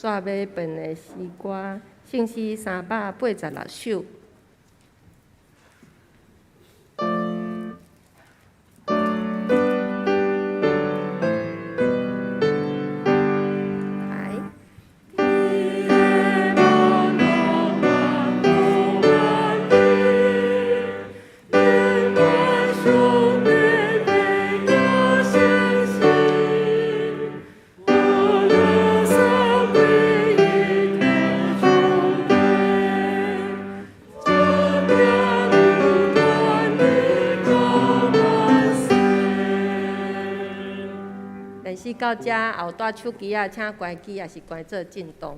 煞尾本的诗歌，圣诗386首。电视到这后，带手机啊，请关机，也是关做震动。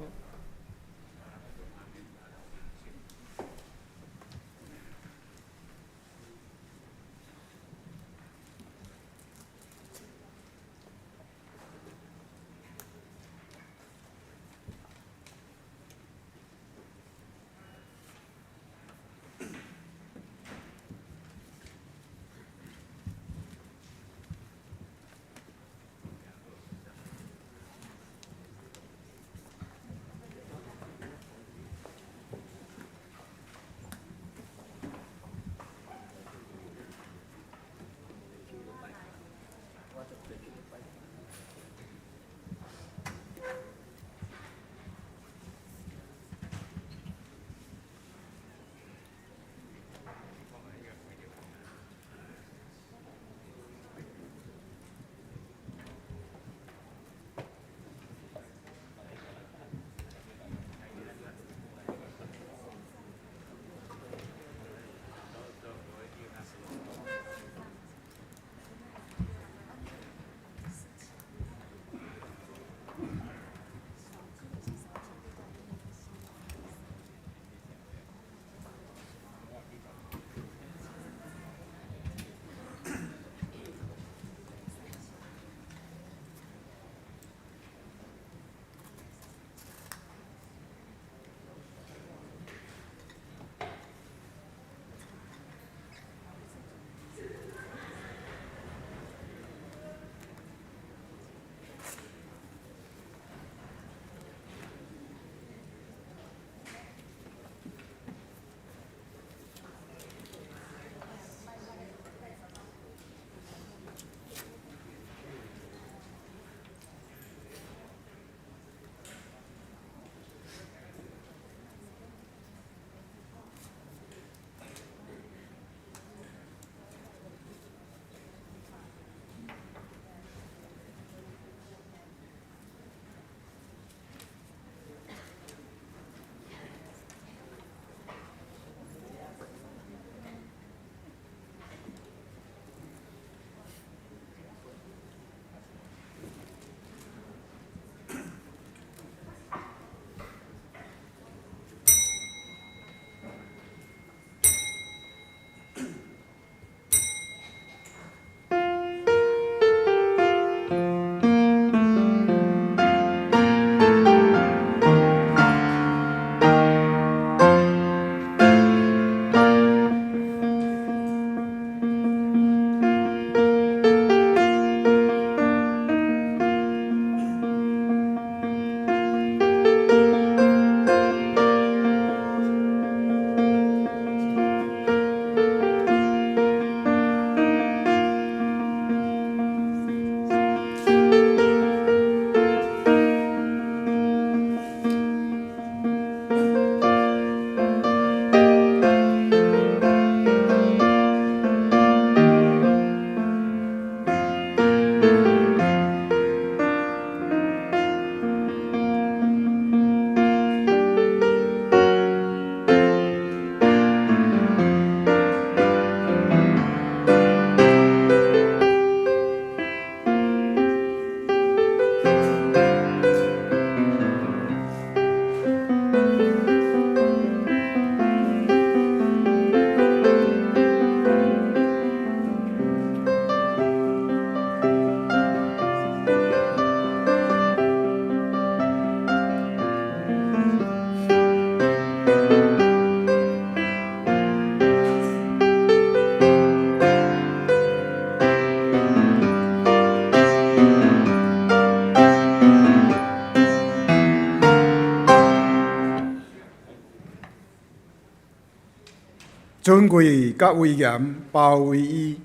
尊贵甲威严包围伊，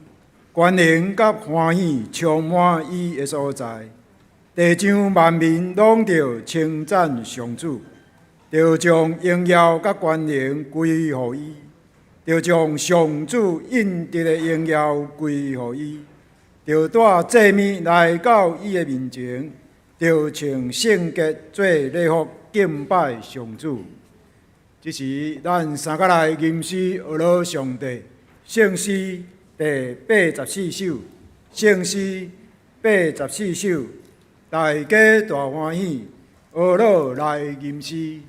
权能甲欢喜充满伊的所在。地上万民拢着称赞上主，着将荣耀甲权能归乎伊，着将上主应得的荣耀归乎伊，着带祭物来到伊的面前，着穿圣洁做礼服敬拜上主。这是咱三甲来吟诗学罗上帝圣诗第84首，圣诗84首。大家大欢喜，学罗来吟诗。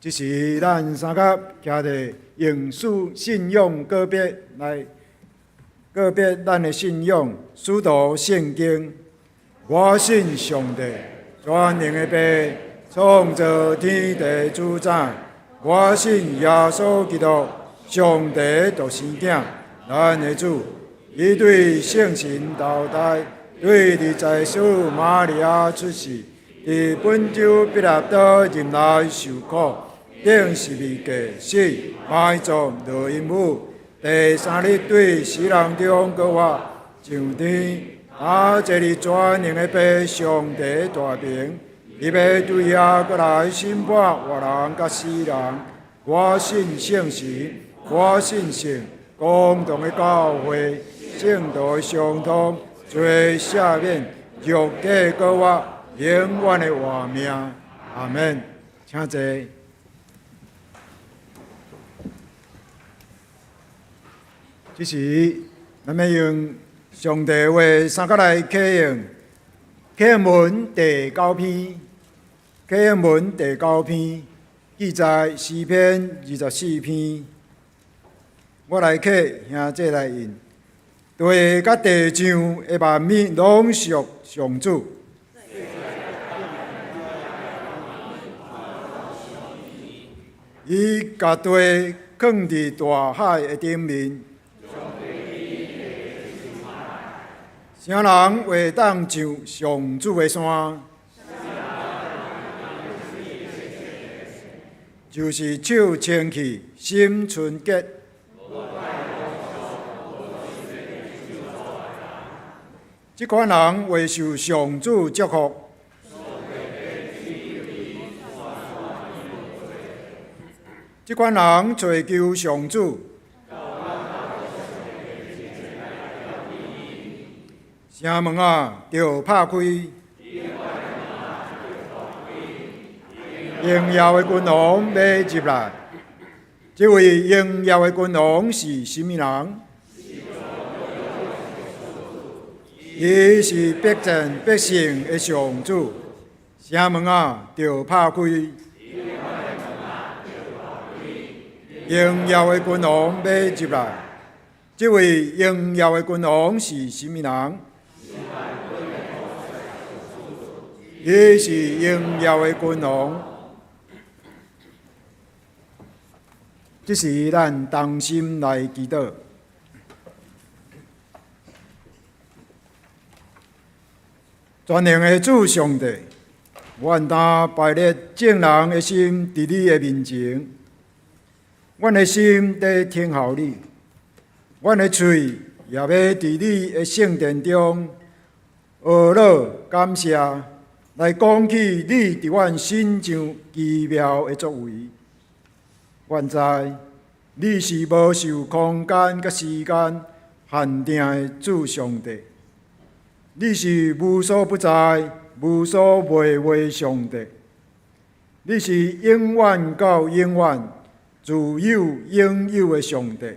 这是咱三甲徛伫用属信仰个别咱的信仰，使徒圣经。我信上帝，全能的爸，创造天地主宰。我信耶稣基督，上帝独生子，咱的主。伊对圣神投胎，对伫在属玛利亚出世，伫本州彼拉多任内受苦。顶十字架死，埋葬落阴府。第三日对死人中搁活上天，坐伫全能的爸上帝大名，伊要对遐搁来审判活人甲死人。我信圣神，我信圣公同的教会，圣道的相通，罪赦免，肉体搁活，永远的活命。阿门。请坐。这是咱要用上帝话三甲来启用，启用文第9篇，启用文第9篇，记载诗篇24篇。我来启，兄姐来引。地甲地上的万物拢属上主。伊甲地放伫大海的顶面，啥人会当上上主的山？就是手清气、心纯洁。这款人会受上主祝福。这款人追求上主，城门啊，就拍开。荣耀的君王要入来。这位荣耀的君王是甚么人？伊是百战百胜的上主。城门啊，就拍开。荣耀的君王要入来。这位荣耀的君王是甚么人？伊是荣耀的君王。这是咱同心来祈祷。全能的主上帝，愿他摆列正人的心伫你的面前，阮的心在听候你，阮的嘴也要伫你的圣殿中学乐感谢，来讲起你伫阮心上奇妙的作为。愿知你是无受空间甲时间限定的主上帝，你是无所不在、无所袂为上帝，你是永远到永远、自有永有的上帝，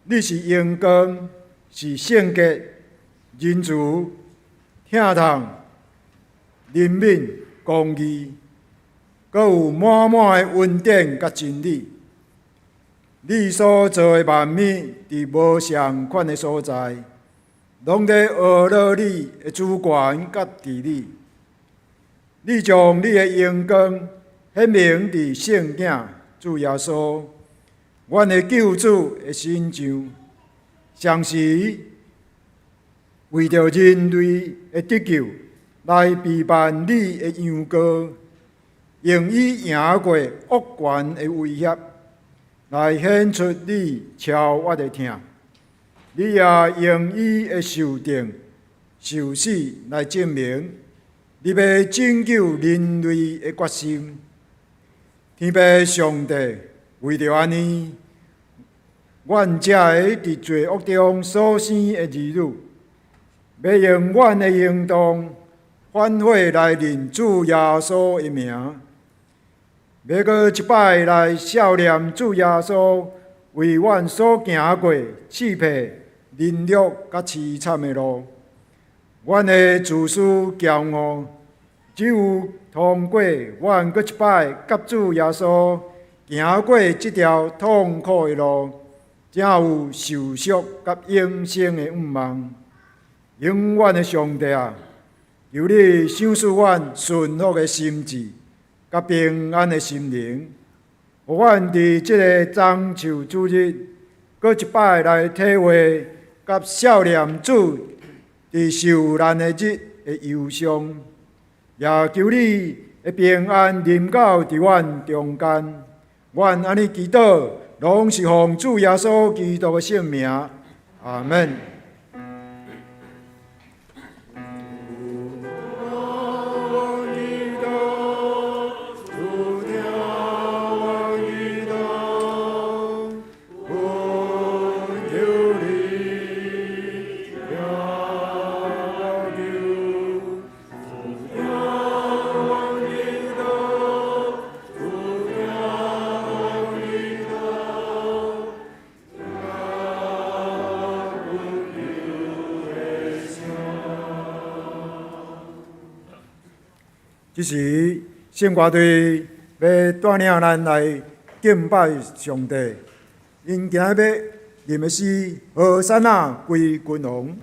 你是阳光，是圣洁、仁慈、疼痛、怜悯、公义。阁有满满的恩典甲真理，你所做的万物，伫无上款的所在，拢在学乐你的主权甲治理。你将你的荣光显明伫圣囝主耶稣，阮的救主的身上，常时为着人类的得救，来陪伴你的羊羔。用以赢过恶权的威胁，来显出你超越的疼。你也用伊的受定、受死来证明你要拯救人类的决心。天父上帝，为着安尼，阮这个伫罪恶中所生的儿女，要用阮的行动反悔来认主耶稣的名。要搁一摆来孝念主耶稣为阮所行过刺配、凌辱甲凄惨的路。阮的自私骄傲，只有通过阮搁一摆甲主耶稣行过这条痛苦的路，才有受赎甲永生的愿望。永远的上帝啊，求你赏赐阮顺服的心智。甲平安的心灵，互阮伫即个中秋主日，搁一摆来体会甲孝念主伫受难的日的忧伤，也求你的平安临到伫阮中间。阮安尼祈祷，拢是奉主耶稣基督的圣名，阿门。这时，圣歌队要带领咱来敬拜上帝，因今日要吟的诗：河山啊，归君王。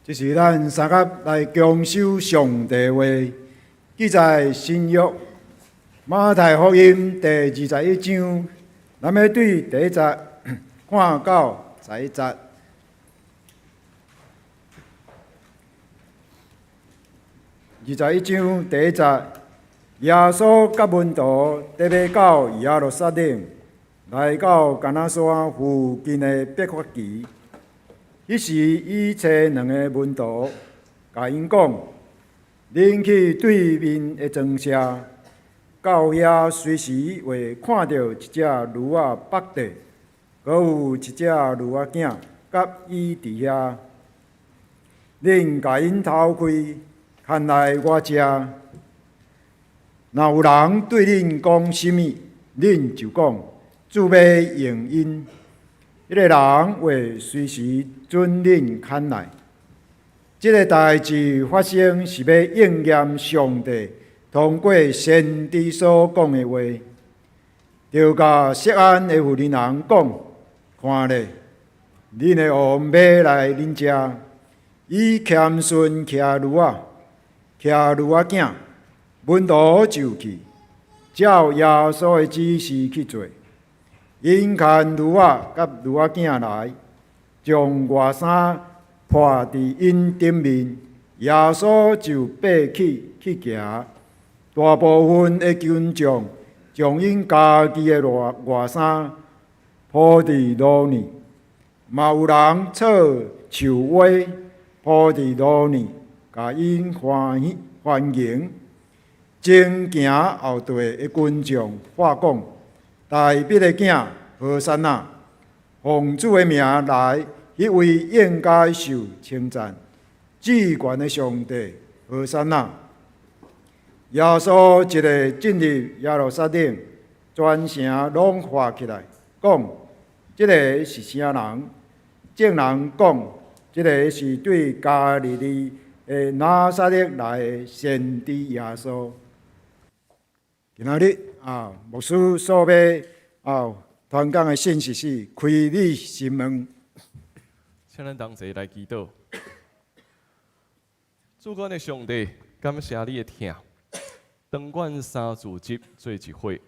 这是咱三甲来强守上帝话，记在新约马太福音第21章，咱要对第1节看到11节。21章第1节，耶稣甲门徒得要到耶路撒冷，来到橄榄山附近的伯法其。迄时，伊找2个门徒，甲因讲：“恁去对面的庄舍，到遐随时会看到一只驴仔绑地，阁有一只驴仔囝，甲伊伫遐，恁甲因偷开，牵来我遮。若有人对恁讲什物，恁就讲主要应因。迄个人会随时准恁牵来。即个代志发生是要应验上帝通过先知所讲的话，就甲锡安的妇人人讲：看咧，恁的王要来恁遮，伊谦顺骑驴仔，骑驴仔囝，门徒就去，照耶稣的指示去做。因牵驴仔甲驴仔囝来，将外衫破伫因顶面，耶稣就爬起去行。大部分的群众将因家己的外衫铺伫路面，嘛有人插树花铺伫路面，甲因欢迎。前行后队的群众话讲：大笔的囝何塞那，奉主的名来，迄位应该受称赞。至高的上帝何塞那。耶稣一个进入耶路撒冷，全城拢喊起来，讲：即个是啥人？众人讲：即个是对加利利的拿撒勒来的先知耶稣。今仔日牧师所要传讲的信息是开你心门。请咱同齐来祈祷。主管的上帝，感谢你的听。当阮三自集做一会，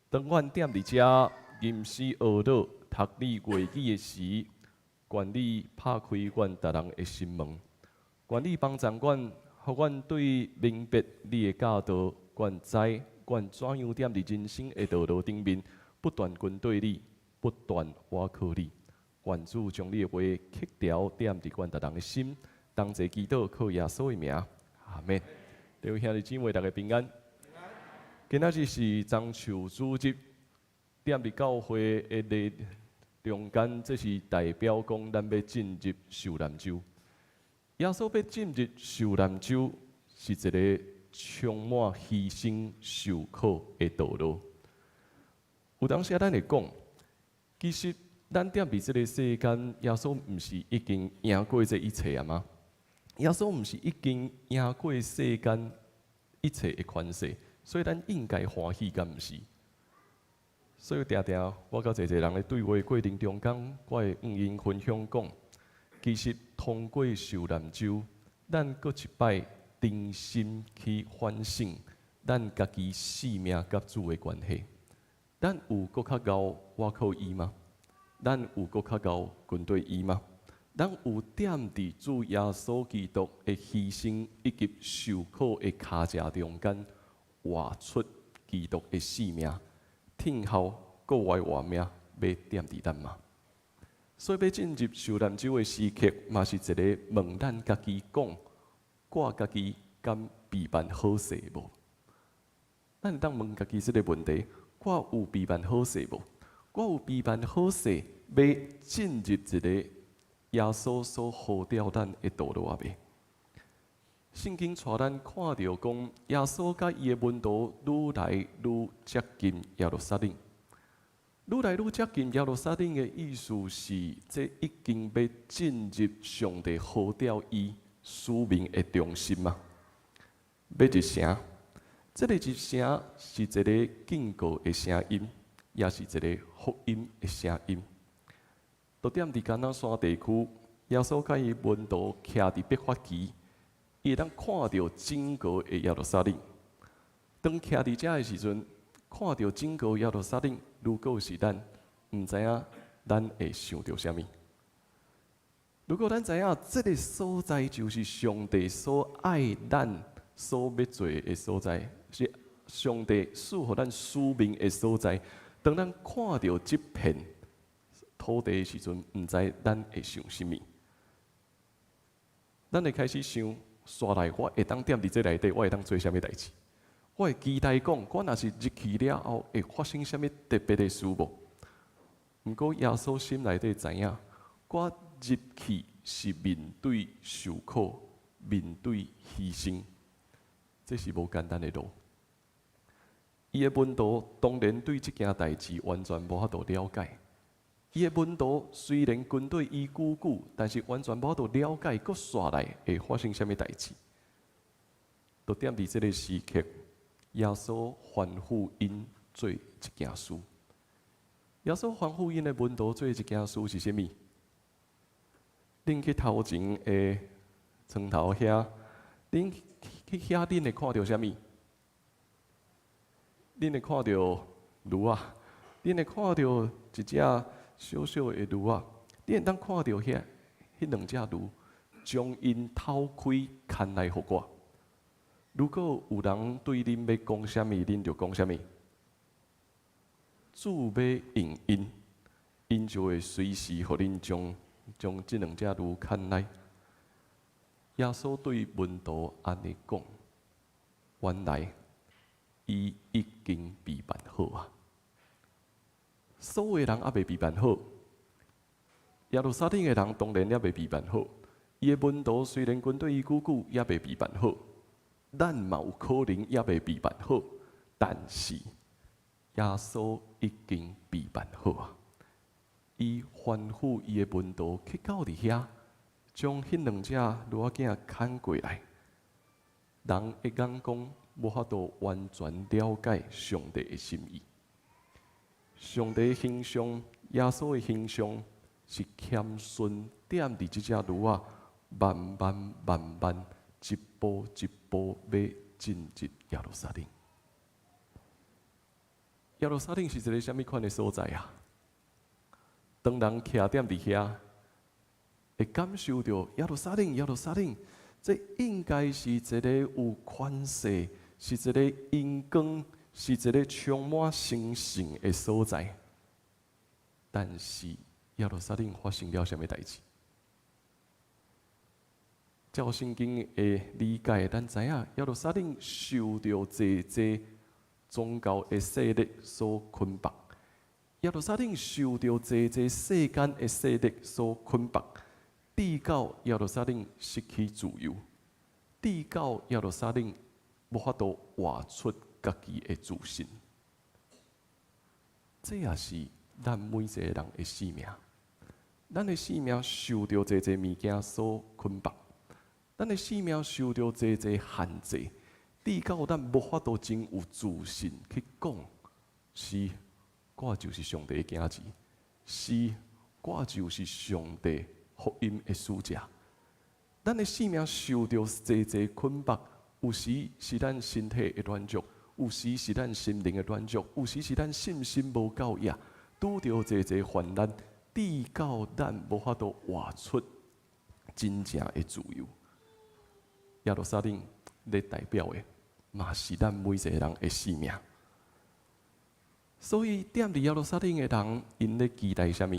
当阮踮伫遮吟诗学道、读你话语的时，愿你拍开阮逐人的心门，愿你帮助阮，互阮对明白你的教导，愿知阮怎样踮伫人生的道路顶面，不断跟对你，不断倚靠你。愿主将你的话刻条踮伫阮逐人的心，同齐祈祷，靠耶稣的名，阿门。各位兄弟姊妹，大家平安。今仔日是樟树主日，踮伫教会的中间，这是代表讲咱要进入受难周。耶稣要进入受难周，是一个充满牺牲受苦的道路。有当时咱会讲，其实咱踮伫这个世间，耶稣毋是已经赢过这一切啊吗？耶稣毋是已经赢过世间一切的权势？所以咱应该欢喜，敢毋是？所以常常我甲侪人咧对话过程中间，我会与因分享讲，其实通过受难周，咱搁一摆真心去反省咱家己性命甲主的关系。咱有搁较高倚靠伊吗？咱有搁较高跟对伊吗？咱有踮伫主耶稣基督的牺牲以及受苦的脚架中间？活出基督的性命，听候国外活命要踮伫咱嘛。所以要进入受难周的时刻，嘛是一个问咱家己讲，我家己敢备办好势无？咱当问家己这个问题：我有备办好势无？我有备办好势，要进入一个耶稣所呼召咱的道路啊未？圣经带咱看到讲，耶稣甲伊的门徒愈来愈接近耶路撒冷。愈来愈接近耶路撒冷的意思是，这已经要进入上帝呼召伊使命的中心嘛。要一声，这个一声是一个警告的声音，也是一个福音的声音。就踮伫橄榄山地区，耶稣甲伊门徒徛伫伯法奇。伊会当看到整个的耶路撒冷。当徛伫遮的时阵，看到整个耶路撒冷，如果是咱，毋知影咱会想到啥物？如果咱知影这个所在就是上帝所爱咱所要做的所在，是上帝赐予咱使命的所在。当咱看到这片土地的时阵，毋知咱会想啥物？咱会开始想。刷来，我会当踮伫这内底，我会当做啥物代志？我会期待讲，我若是入去了后，会发生啥物特别的事无？毋过耶稣心内底知影，我入去是面对受苦，面对牺牲，这是无简单的路。伊的门徒当然对这件代志完全无法度了解。伊的门徒虽然军队伊久久，但是完全无法度了解，阁刷来会发生什么代志。就踮伫这个时刻，耶稣吩咐因做一件事。耶稣吩咐因的门徒做一件事是啥物？恁去头前的床头遐，恁去遐，恁会看到啥物？恁会看到驴啊，恁会看到一只小小的驴啊，恁会当看到迄两只驴，将因偷开牵来互我。如果有人对恁要讲啥物，恁就讲啥物。主要应因，因就会随时互恁将这两只驴牵来。耶稣对门徒安尼讲，原来伊已经备办好啊！所有人还未备办好，耶路撒冷的人当然也未备办好。伊的门徒虽然军队伊久久，也未备办好。咱嘛有可能也未备办好，但是耶稣已经备办好啊！伊吩咐伊的门徒去到伫遐，将迄两只驴仔牵过来。人会眼光无法度完全了解上帝的心意。上帝的形象，耶稣的形象是谦逊踮伫即只驴仔，慢慢一步一步要进入耶路撒冷。耶路撒冷是一个什么款的所在啊？当人徛踮伫遐，会感受到耶路撒冷，这应该是一个有权势，是一个阴光，是一个充满神圣的所在。但是耶路撒冷发生了什么代志？照圣经的理解，咱知影耶路撒冷受到济宗教的势力所捆绑，耶路撒冷受到济世间的势力所捆绑，直到耶路撒冷失去自由，直到耶路撒冷无法度活出家己的自信。这也是咱每一个人的性命，咱的性命受到济物件所捆绑。咱的生命受到济限制，直到咱无法度真有自信去讲，是我就是上帝的囝子，是我就是上帝福音的使者。咱的生命受到济捆绑，有时是咱身体的软弱，有时是咱心灵的软弱，有时是咱信心无够野，拄着济患难，直到咱无法度活出真正的自由。耶路撒冷咧代表的，嘛是咱每一个人的生命。所以踮伫耶路撒冷的人，因咧期待什么？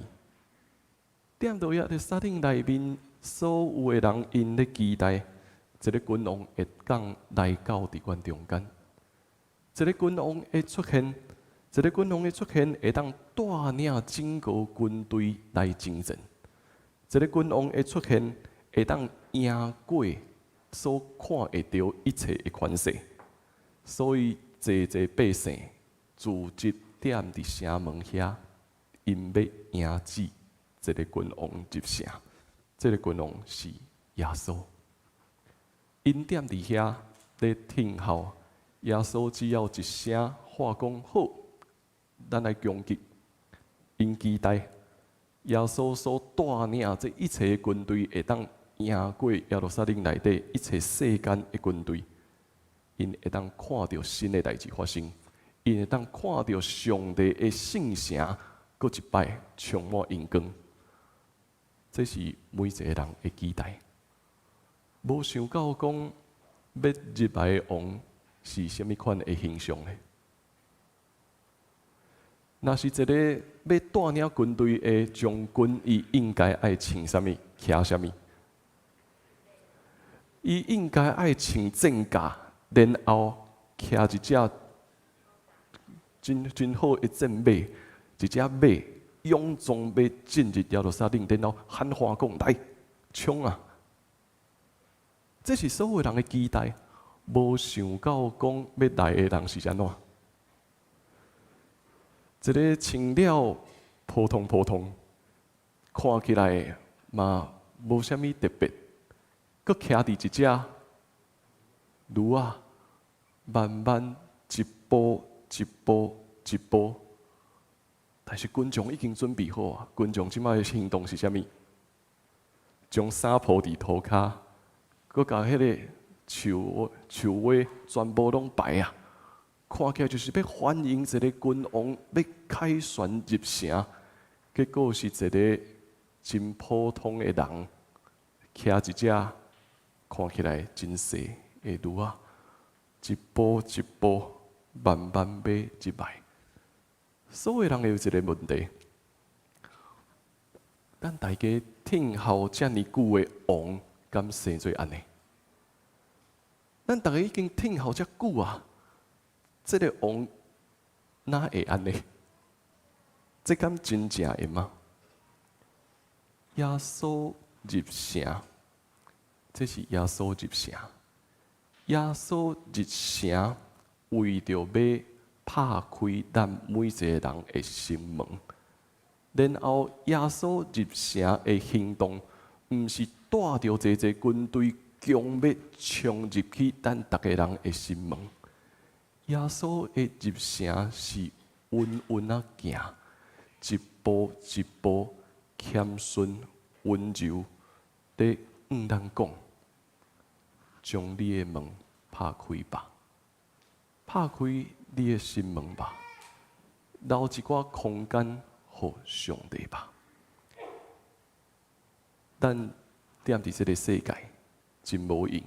踮到耶路撒冷内面，所有的人因咧期待一个君王会当来到伫阮中间，一个君王的出现，会当带领整个军队来征战，一个君王的出现，会当赢过所看会到一切的权势，所以济百姓聚集踮伫城门遐，因要迎接这个君王入城。这个君王是耶稣，因踮伫遐咧听候，耶稣只要一声话讲好，咱来攻击。因期待耶稣所带领这一切的军队会当赢过耶路撒冷内底一切世间的军队，因会当看到新的代志发生，因会当看到上帝的圣城搁一摆充满阳光。这是每一个人的期待。无想到讲要入来的王是虾米款的形象呢？若是一个要带领军队的将军，伊应该爱穿啥物、骑啥物？伊应该爱穿战甲，然后骑一只真好的战马，一只马勇壮要进入耶路撒冷，然后喊话讲来冲啊！这是所有人的期待，无想到讲要来的人是安怎？一个穿了普通，看起来嘛无啥物特别，佮徛伫一只驴啊，慢慢一步，但是军将已经准备好啊！军将即摆的行动是啥物？将衫铺伫涂骹，佮甲迄个树尾全部拢摆啊！看起来就是要欢迎一个君王要凯旋入城，结果是一个真普通的人，骑一只看起来真细的驴啊，一步慢慢要入来。所有人有一个问题：咱大家听候遮尼久的王，敢生做安尼？咱大家已经听候遮久啊！这个王哪会安尼？这敢真正会吗？耶稣入城，这是耶稣入城。耶稣入城，为着要拍开咱每一个人的心门。然后耶稣入城的行动，毋是带着一军队强要冲入去咱逐个人的心门。耶稣的入城是稳稳啊行，一步谦逊温柔，在咱讲，将你的门拍开吧，拍开你的心门吧，留一寡空间给上帝吧。咱踮伫这个世界真无用，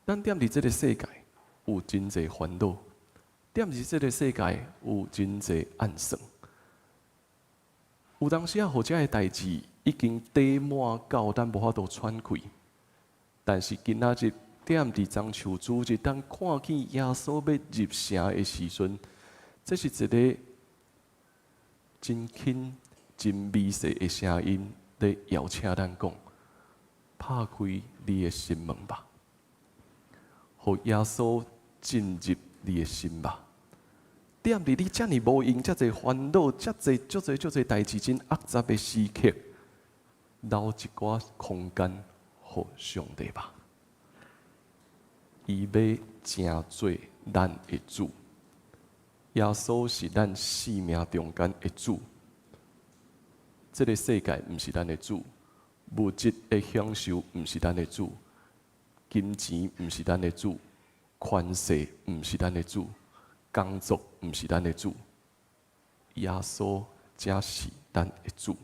咱踮伫这个世界有真侪烦恼。踮伫这个世界有真侪暗算，有当时啊，或者个代志已经堆满到咱无法度喘气。但是今仔日踮伫樟树主日，当看见耶稣要入城的时阵，这是一个真轻、真微细的声音，在邀请咱讲：拍开你的心门吧，互耶稣进入你的心吧。踮伫你遮尔无用、遮侪烦恼、足侪代志真复杂的时刻，留一寡空间给上帝吧。伊要成做咱的主，耶稣是咱生命中间的主。这个世界毋是咱的主，物质的享受毋是咱的主，金钱毋是咱的主，权势毋是咱的主。工作毋是咱的主，耶稣才是咱的主。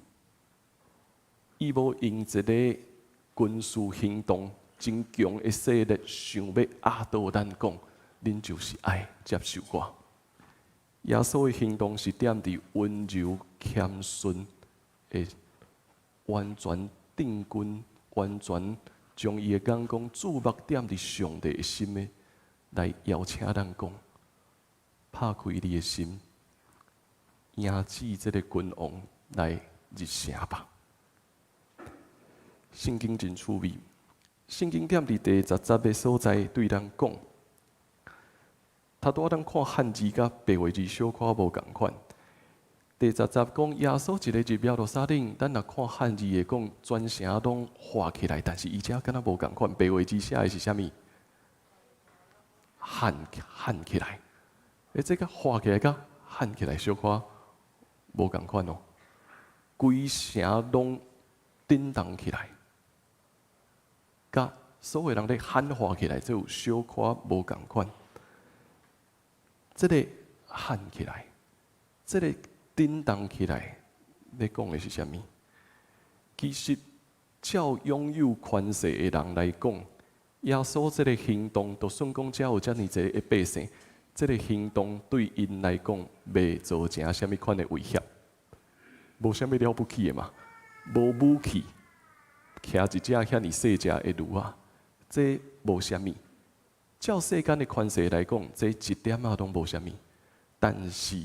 伊无用一个军事行动真强的势力，想要压倒咱讲，恁就是爱接受我。耶稣的行动是踮伫温柔谦逊的，完全定军，完全将伊的眼光注目踮伫上帝的心的，来邀请咱讲。拍开你的心，迎接这个君王来入城吧。圣经真趣味，圣经踮伫第10节的所在对咱讲，他拄咱看汉字甲白话字小可无共款。第10节讲耶稣一个入耶路撒冷，咱若看汉字的讲全城拢画起来，但是伊遮敢若无共款。白话字写的是啥物？喊起来。这个画起来甲喊起来小可无共款哦，规城拢震动起来，甲所有人咧喊话起来，这有小可无共款。这个喊起来，这个震动起来，咧讲的是啥物？其实，照拥有权势的人来讲，耶稣这个行动，就算讲只有遮尔济的百姓。这个行动对因来讲，未造成什么款的威胁，无什么了不起的嘛，无武器，骑一只遐尼细只的驴啊，这无什么。照世间的权势来讲，这一点仔拢无什么。但是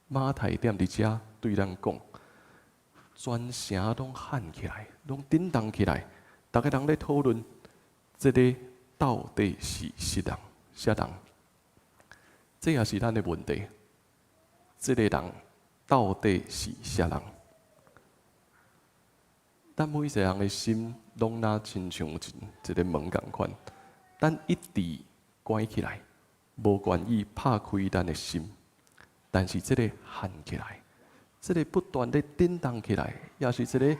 马太踮伫遮对咱讲，全城拢喊起来，拢震动起来，大家人咧讨论，这个到底是啥人？这也是咱的问题。这个人到底是啥人？咱每一个人的心，拢若亲像一个门共款，咱一直关起来，无愿意拍开咱的心。但是这个喊起来，这个不断的震动起来，也是这个耶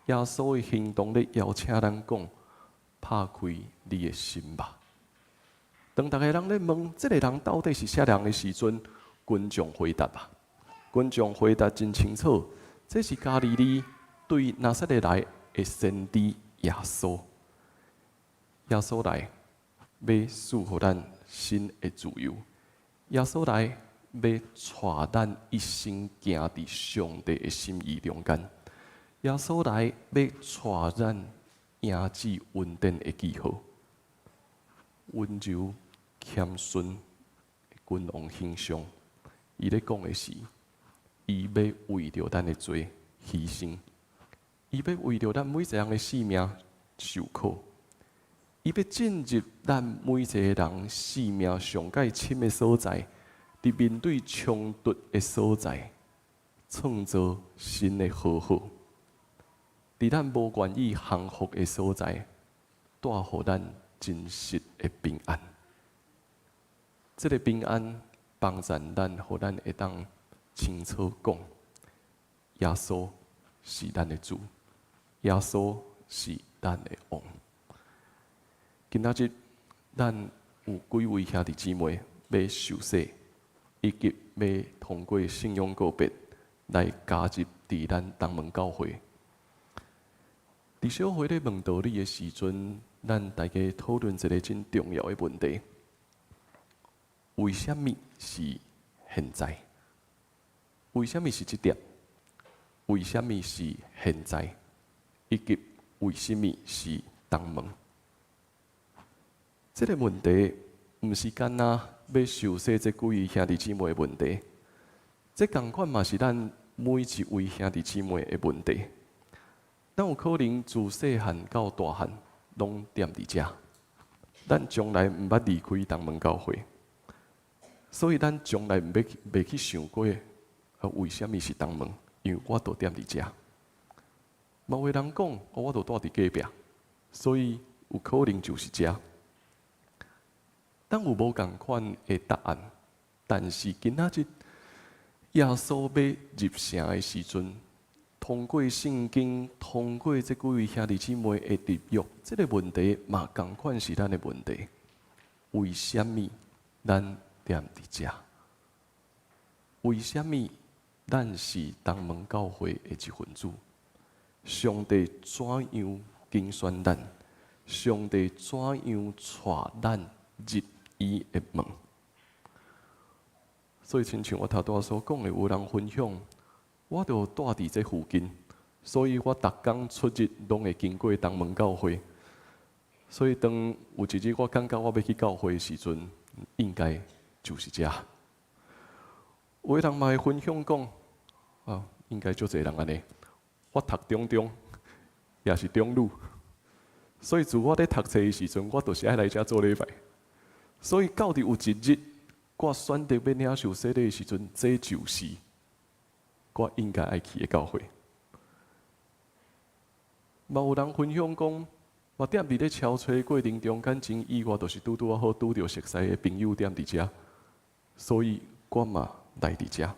稣的行动咧邀请咱讲，拍开你的心吧。当大家人咧问这个人到底是啥人的时阵，群众回答吧。群众回答真清楚，这是加利利对拿撒勒来的先知耶稣。耶稣来要赐予咱新的自由。耶稣来要带咱一生行伫上帝的心意中间。耶稣来要带咱赢至稳定的记号。温柔谦逊的君王形象，伊咧讲的是，伊要为着咱的罪牺牲，伊要为着咱每一个人的性命受苦，伊要进入咱每一个人性命上界深的所在，伫面对冲突的所在，创造新的和好，伫咱无愿意降服的所在，带予咱真实的平安。这个平安帮助咱，互咱会当清楚讲，耶稣是咱的主，耶稣是咱的王。今仔日，咱有几位兄弟姊妹要受洗，以及要通过信仰告别来加入伫咱东门教会。伫小会咧问道理的时阵，咱大家讨论一个真重要的问题：为什么是现在？为什么是这点？为什么是现在？以及为什么是东门？这个问题毋是干那要受洗这几位兄弟姊妹的问题，这同款嘛是咱每一位兄弟姊妹的问题。咱有可能自细汉到大汉拢踮伫遮，咱从来毋捌离开东门教会，所以咱从来袂去想过，为什么是东门？因为我都踮伫遮。某个人讲，我都住伫隔壁，所以有可能就是遮。咱有无共款的答案？但是今仔日耶稣要入城的时阵，通过圣经，通过这几位兄弟姊妹的入约，这个问题嘛共款是咱的问题。为什么咱踮伫遮？为什么咱是东门教会的一份子？上帝怎样拣选咱？上帝怎样带咱入伊的门？所以，亲像我头拄所讲的，有人分享，我就住伫这附近，所以我逐工出日拢会经过东门教会。所以，当有一日我感觉我要去教会的时阵，应该就是遮。有的人嘛会分享讲，应该足侪人安尼。我读中中，也是中女，所以自我咧读册的时阵，我就是爱来遮做礼拜。所以到底有一日，我选择要领受洗礼的时阵，这就是我应该爱去的教会。嘛有人分享讲，我踮伫咧超找过程中间真意外，就是拄好拄着熟悉的朋友踮伫遮，所以我嘛来伫遮。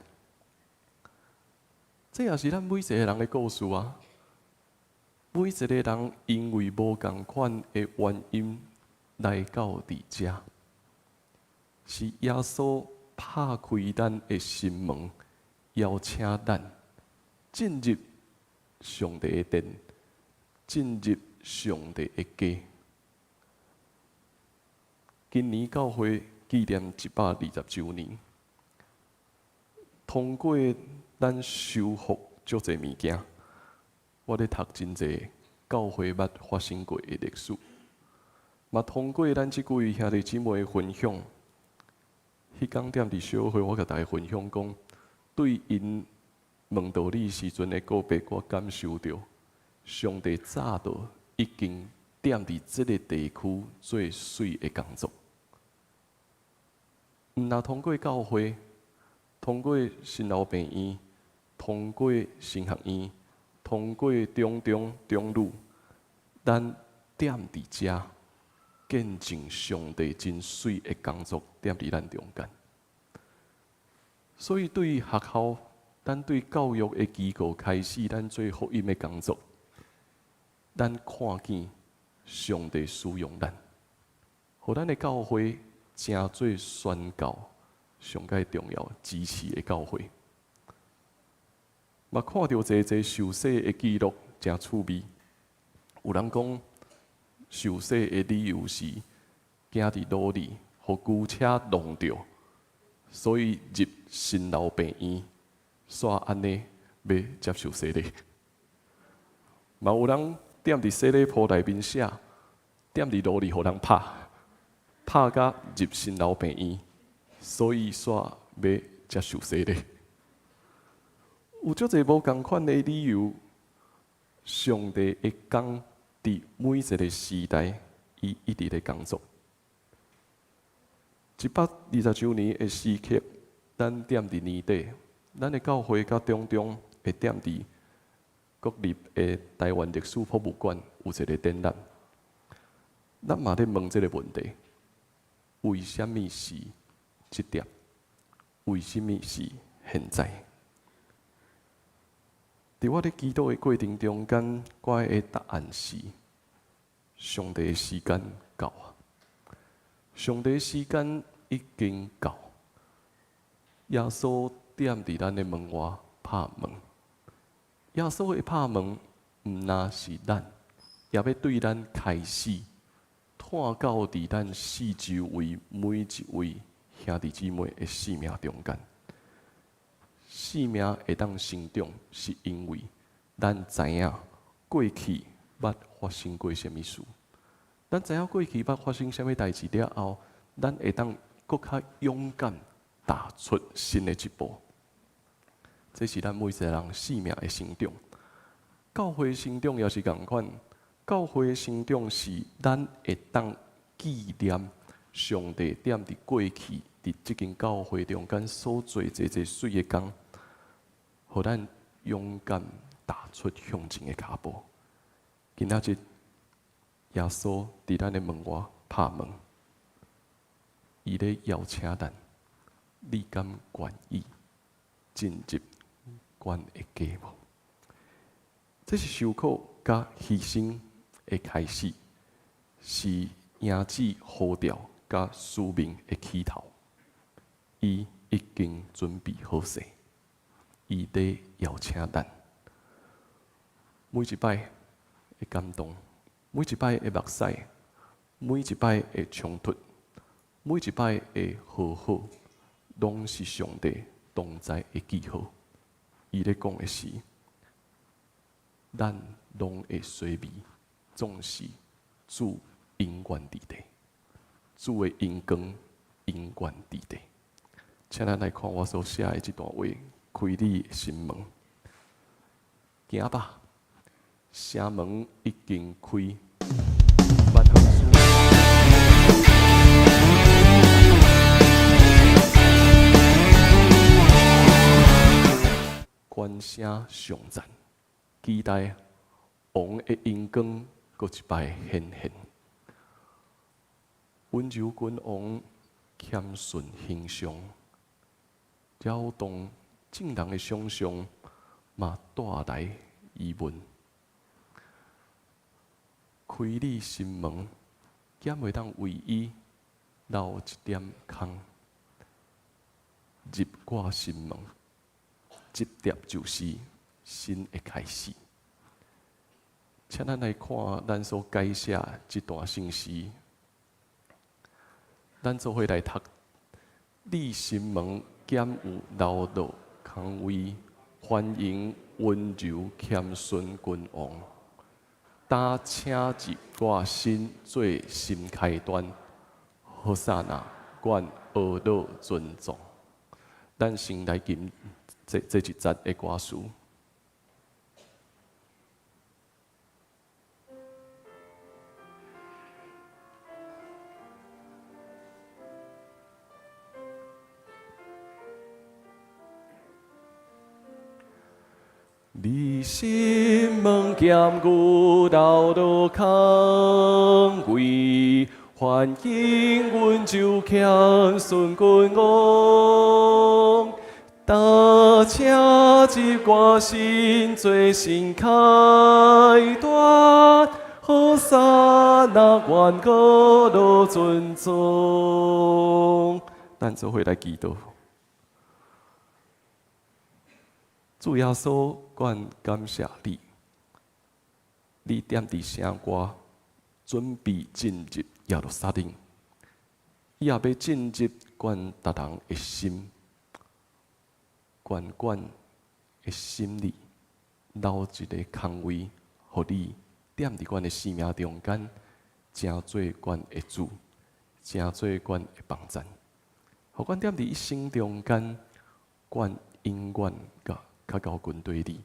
这也是咱每一个人的故事啊！每一个人因为无共款的原因来到伫遮，是耶稣拍开咱的心门，邀请咱进入上帝的殿，进入上帝的家。今年教会纪念120周年，通过咱修复足侪物件，我咧读真侪教会捌发生过的历史，嘛通过咱即几位兄弟姊妹的分享，迄天踮伫小会，我甲大家分享讲，对因问道理时阵的告别，我感受到上帝早就已经踮伫这个地区做水的工作。毋但通过教会，通过新老病院，通过神学院，通过中路，咱踮伫遮，见证上帝真水的工作踮伫咱中间。所以对于学校，咱对教育的机构开始，咱做福音的工作，咱看见上帝使用咱，互咱的教会成做宣教上界重要支持的教会。嘛看到这受洗的记录，真趣味。有人讲受洗的理由是惊伫努力，互牛车弄着，所以入新老病院，煞安尼要接受洗礼。嘛有人踮伫洗礼铺内面写，踮伫努力，互人拍甲入新老病院，所以煞要接受洗礼。有足侪无共款的理由，上帝会讲伫每一个时代，伊一直咧工作。120周年的时刻，咱踮伫年底，咱的教会甲中会踮伫国立的台湾历史博物馆有一个展览。咱嘛咧问这个问题：为什么是这点？为什么是现在？伫我咧祈祷的过程中间，我的答案是：上帝的时间到啊！上帝的时间已经到。耶稣踮伫咱的门外拍门。耶稣的拍门，毋那是咱，也要对咱开始探到伫咱四周围每一位兄弟姊妹的生命中间。生命会当成长，是因为咱知影过去捌发生过什么事。咱知影过去捌发生什么代志了后，咱会当更较勇敢，踏出新的一步。这是咱每一个人生命的成长。教会的成长也是同款。教会的成长是咱会当纪念上帝踮伫过去伫即间教会中间所做这水的工，互咱勇敢踏出向前的脚步。今仔日耶稣伫咱的门外拍门，伊咧邀请咱，你敢愿意进入阮的家无？这是受苦甲牺牲的开始，是迎子呼召甲使命的起头。伊已经准备好势，伊在邀请咱。每一摆的感动，每一摆的目屎，每一摆的冲突，每一摆的和好，拢是上帝同在的记号。伊咧讲的是，咱拢会随味，总是主永远伫地，主的恩光永远伫地。请咱来看我所写的这段话，开你的心门，行吧，城门已经开，万行书。关声上赞，期待王的恩光搁一摆显现。温柔君王谦顺形象，扰动正人的想象，嘛带来疑问。开你心门，减袂当为伊留一点空。入我心门，这点就是新的开始。请咱来看咱所改写这段信息。咱做伙来读：你心门减有留落空位，欢迎温柔谦顺君王。打请入我心做新开端，好刹那，愿学乐尊重。咱先来吟这一节的歌词。你心梦剑牛道路空位，欢迎阮就欠顺君王。大车一歌心做心开端，好刹那愿歌落尊重。咱做伙来祈祷。主耶稣，愿感谢你，你点伫声歌，准备进入耶路撒冷，伊也要进入阮逐人的心，阮的心里留一个空位，互你点伫阮的生命中间，成做阮的主，成做阮的帮站，互阮点伫一生中间，阮永远较高军对你，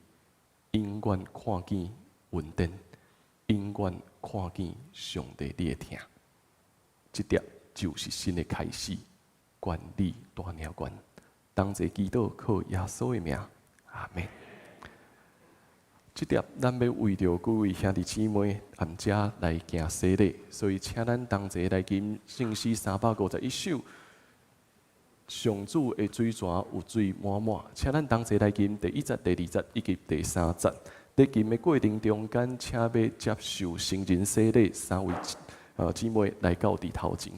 永远看见稳定，永远看见上帝你的听。这点就是新的开始，愿你大领愿。同齐祈祷，靠耶稣的名，阿门。这点咱要为着各位兄弟姊妹暗遮来行洗礼，所以请咱同齐来吟圣诗351首。上主的水泉有水满满，请咱同齐来吟第1节、第2节以及第3节。在吟的过程中间，请要接受圣人洗礼3位姊妹来到伫头前。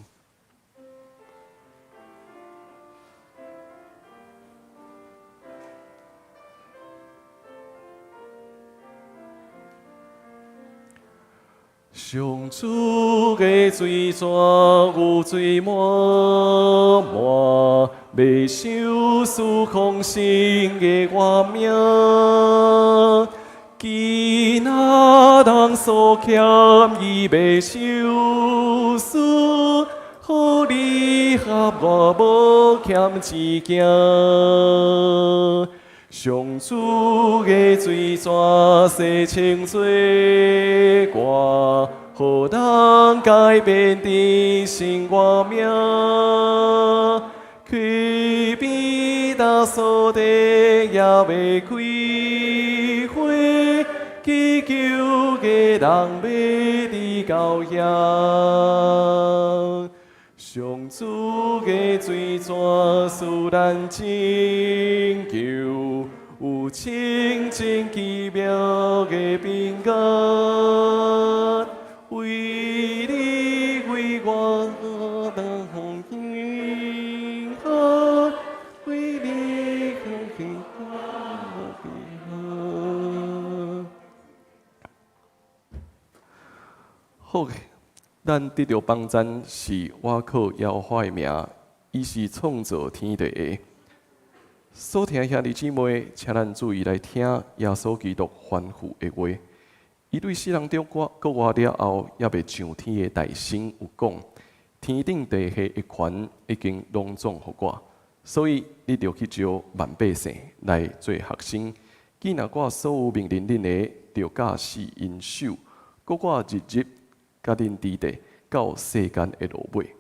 上主的水泉有水满满，未受死空心的我命。今仔人所欠伊未受死，互你合我无欠一件。上主的水泉洗清罪过，互人改变的生活命。开比达所得也未开花，祈求个人要的羔羊。上主的水泉使咱拯救，有清净奇妙的平安。为你为我当红迎合，为你平安。好嘅。咱得到帮赞，是我靠耶和华的名，伊是创造天地的。所听兄弟姊妹，请咱注意来听耶稣基督吩咐的话。伊对世人中国活了后，也未上天的大神有讲：天顶地下一权已经拢总互我，所以你着去招万百姓来做学生。既然我所有命令恁的，着教示因守，搁我日日。甲恁伫地到世间的落尾，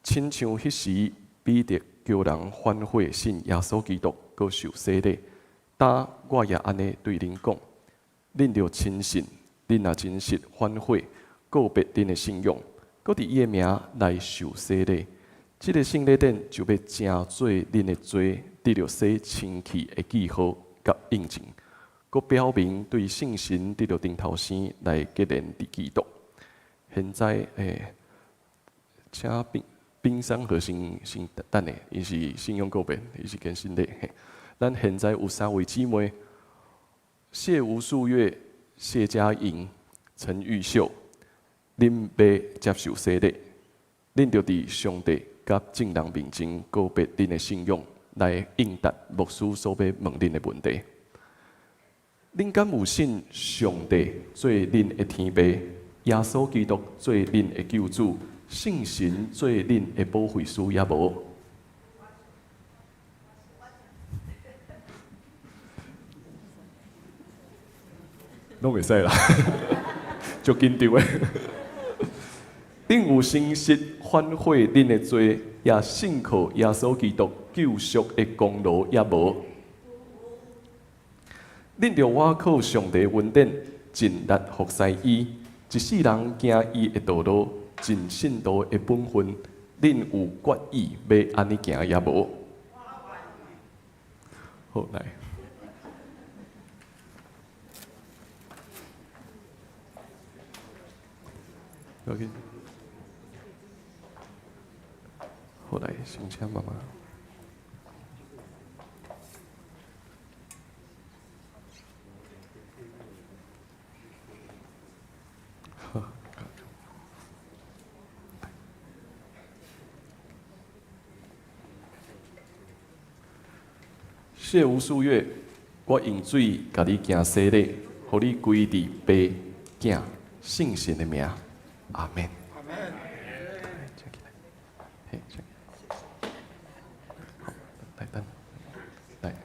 亲像迄时彼得叫人反悔信耶稣基督，搁受洗礼。但我也安尼对恁讲，恁着亲信，恁若真实反悔，告别恁的信仰，搁伫伊的名来受洗礼，这个圣礼典就要正做恁的罪，得着洗清气的记号甲印证。佮表明对圣神得到顶头先来结连伫基督。现在请冰山和先等下，伊是信用告别，伊是跟新礼。咱现在有3位姊妹：谢吴素月、谢佳莹、陈玉秀。恁要接受洗礼，恁着伫上帝甲众人面前告别恁的信仰，来应答牧师所要问恁的问题。恁敢有信上帝做恁的天父，耶稣基督做恁的救主，圣神做恁的保惠师也无？拢袂使啦，足紧张的。顶有诚实反悔恁的罪，也信靠耶稣基督救赎的功劳也无。恁着倚靠上帝恩典，尽力服侍伊，一世人行伊的道路，尽信徒的本分。恁有决意要安尼行也无？好来。OK， 好来，先请妈妈。谢无数月，我用水甲你行洗礼，互你归伫爸、囝、圣神的名。阿门。阿门。嘿，好，来等，来。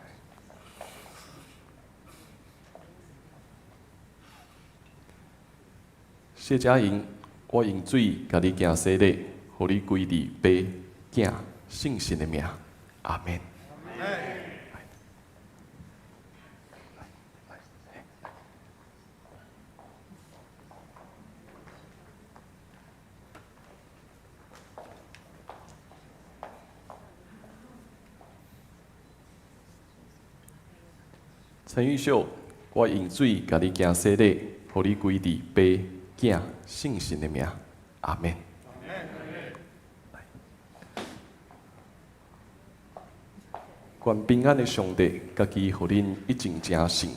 谢佳莹，我用水甲你行洗礼，互你归伫爸、囝、圣神的名。阿门。陈玉秀，我用水甲你行洗礼，互你归伫爸、囝、圣神的名。阿门。愿平安的上帝，家己互恁一情诚信，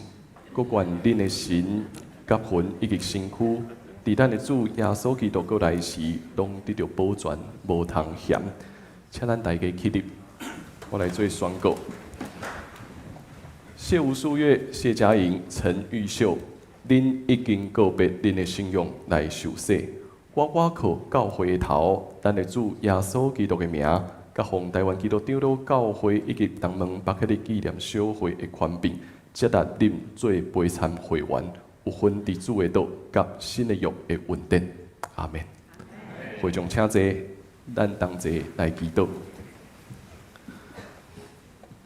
佮愿恁的神、甲魂以及身躯，伫咱的主耶稣基督过来时，拢得到保全，无通嫌。请咱大家起立，我来做宣告。谢吴素月、谢佳莹、陈玉秀，恁已经告别恁的信仰来受洗。我靠教会的头，咱的主耶稣基督的名，甲奉台湾基督长老教会以及东门北克的纪念小会的权柄，接纳恁做陪参会员，有份伫主的道，甲新的约的稳定。阿门。会众请坐，咱同齐来祈祷。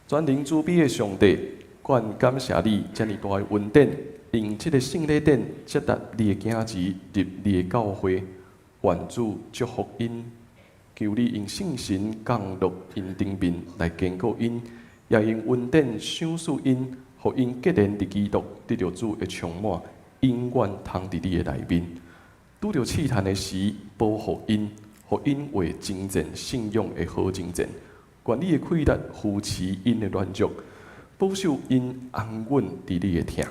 全能慈悲的上帝。愿感谢你，遮尔大的恩典，用这个圣礼典接纳你的囝儿入你的教会，愿主祝福因，求你用圣神降落因顶面来坚固因，也用恩典赏赐因，互因结连伫基督得到主的充满，永远通伫你的内面。拄着试探的时，保护因，互因为征战信仰的好征战。愿你的气力扶持因的软弱。保守因安稳伫你的听，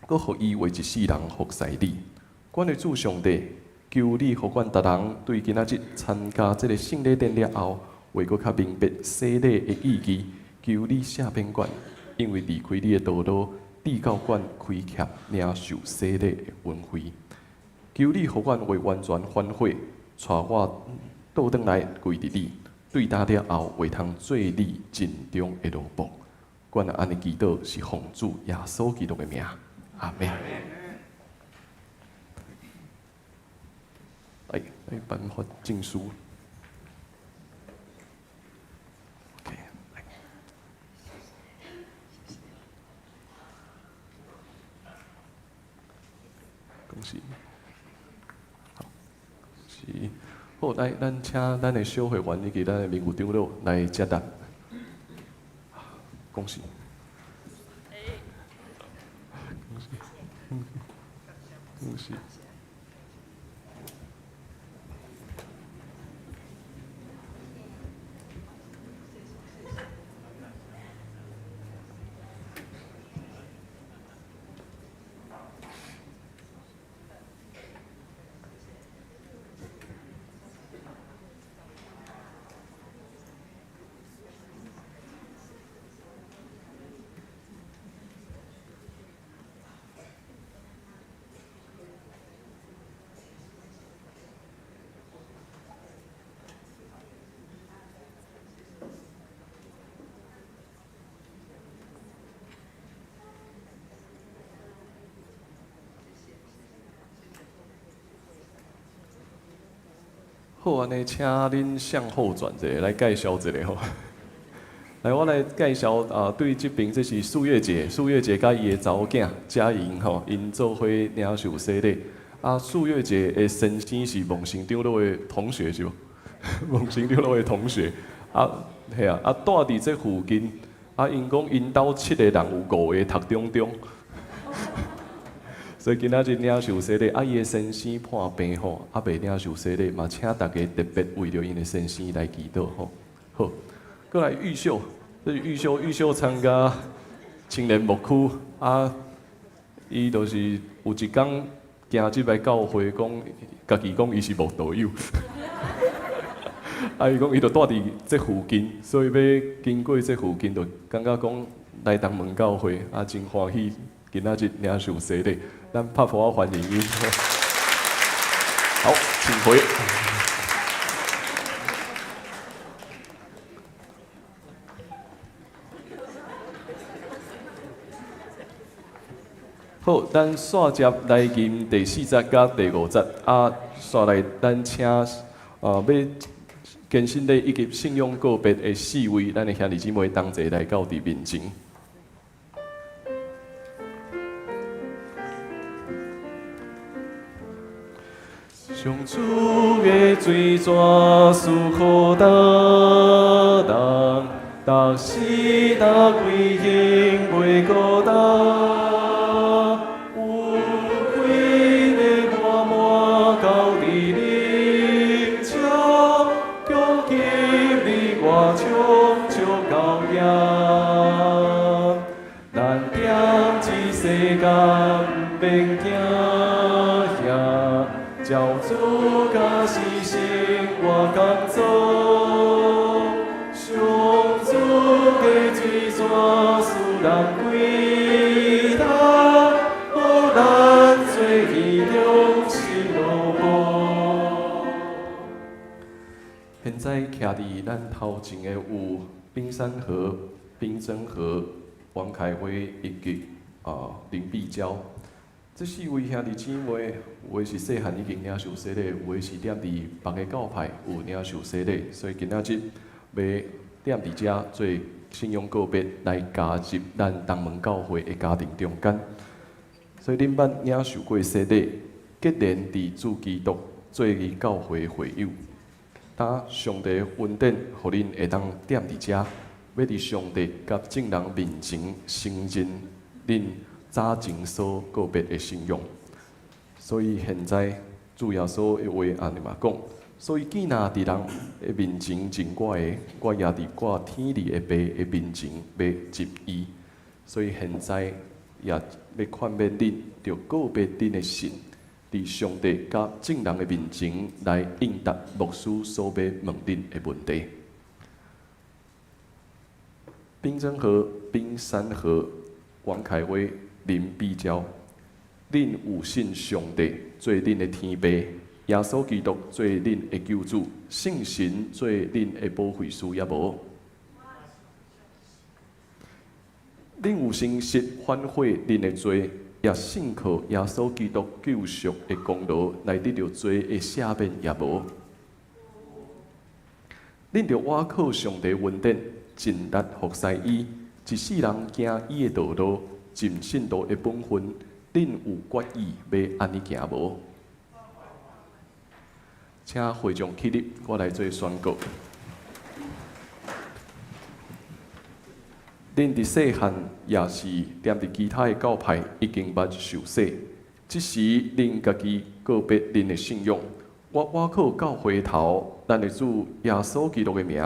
搁互伊为一世人服侍你。阮的主上帝，求你互阮逐人对今仔日参加这个圣礼典了后，会搁较明白洗礼的意义。求你赦免阮，因为离开你的道路，致到阮亏欠领受洗礼的恩惠。求你互阮为完全反悔，带我倒转来归伫你，对答了后，会通做你尽忠的奴仆。阮安尼祈祷是奉主耶稣基督的名，阿门。来颁发证书。OK， 来，恭喜，好，是，好，来，咱请咱的小会员以及咱的名誉长老来接答。恭喜！恭喜！恭喜！好，安尼请恁向后转一下来介绍一下吼。来，我来介绍对这边这是素月姐，素月姐甲伊的查某囝嘉莹吼，因做伙领受洗礼。素月姐的先生是孟生长老的同学是无？孟生长老的同学，系住伫这附近，因讲因兜7个人有5个读中中。所以今仔日领受洗礼，伊的先生破病吼，未领受洗礼，嘛请大家特别为着因的先生来祈祷吼。好，过来玉秀，这是玉秀参加青年牧区，伊就是有一天行即个教会，讲家己讲伊是牧道友，伊讲伊就住伫这附近，所以要经过这附近，就感觉讲来东门教会，真欢喜，今仔日领受洗礼。咱拍火欢迎伊。好，请回。好，咱续接来吟第4节甲第5节，续来咱请要献身礼以及信仰告别的4位，咱的兄弟姊妹同齐来到伫面前。上主的水泉赐予咱人，逐时逐归行袂孤单。有几个满满到伫灵车，强极你我冲笑高扬。咱踮这世间免惊吓。教主甲是生活工作，上主的水泉使人归他，予咱做义中心路步。现在徛伫咱头前的有冰山河、冰珍河、王凯辉以及林碧娇。这4位兄弟姊妹，有的是细汉已经领受洗礼，有的是踮伫别个教派有领受洗礼，所以今仔日要踮伫遮做信仰告别，来加入咱东门教会的家庭中间。所以恁捌领受过洗礼，结连伫主基督做伊教会的会友，当上帝的恩典，互恁会当踮伫遮，要伫上帝甲众人面前承认恁早前所告别的信仰，所以现在主耶稣的话安尼嘛讲，所以既然伫人的面前认我的，我也伫我天里的爸的面前要接伊。所以现在也要劝勉恁，着告别恁的神，伫上帝甲众人的面前来应答牧师所要问恁的问题。冰珍河、冰山河、王凯威。林比较，恁有信上帝做恁的天父，耶稣基督做恁的救主，圣神做恁的保惠师也无？恁有诚实反悔恁的罪，也信靠耶稣基督救赎的功劳来得到罪的赦免也无？恁着倚靠上帝恩典，尽力服侍伊，一世人行伊的道路。尽信徒的本分，恁有决意要安尼行无？请会众起立，我来做宣告。恁伫细汉也是踮伫其他的教派已经捌受洗，即时恁家己告别恁的信仰。我靠教会头，咱的主耶稣基督的名，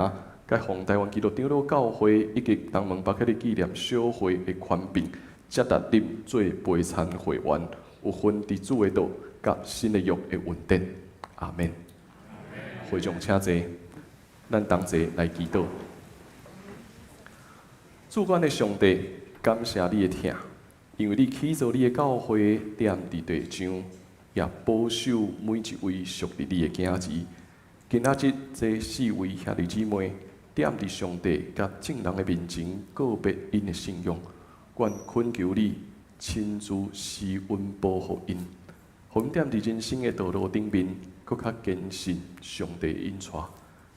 甲奉台湾基督长老教会以及东门北克的纪念小会的权柄。接纳恁做陪参会员，有份伫主的道，甲新的约的稳定。阿免。会众请坐，咱同齐来祈祷。主管的上帝，感谢你的听，因为你起造你的教会，踮伫地上，也保守每一位属于你的囝儿。今仔日这4位兄弟姊妹，踮伫上帝甲众人的面前，告别因的信仰。愿恳求你亲自施恩保护因，互因踮伫人生的道路顶面，搁较坚信上帝的引带，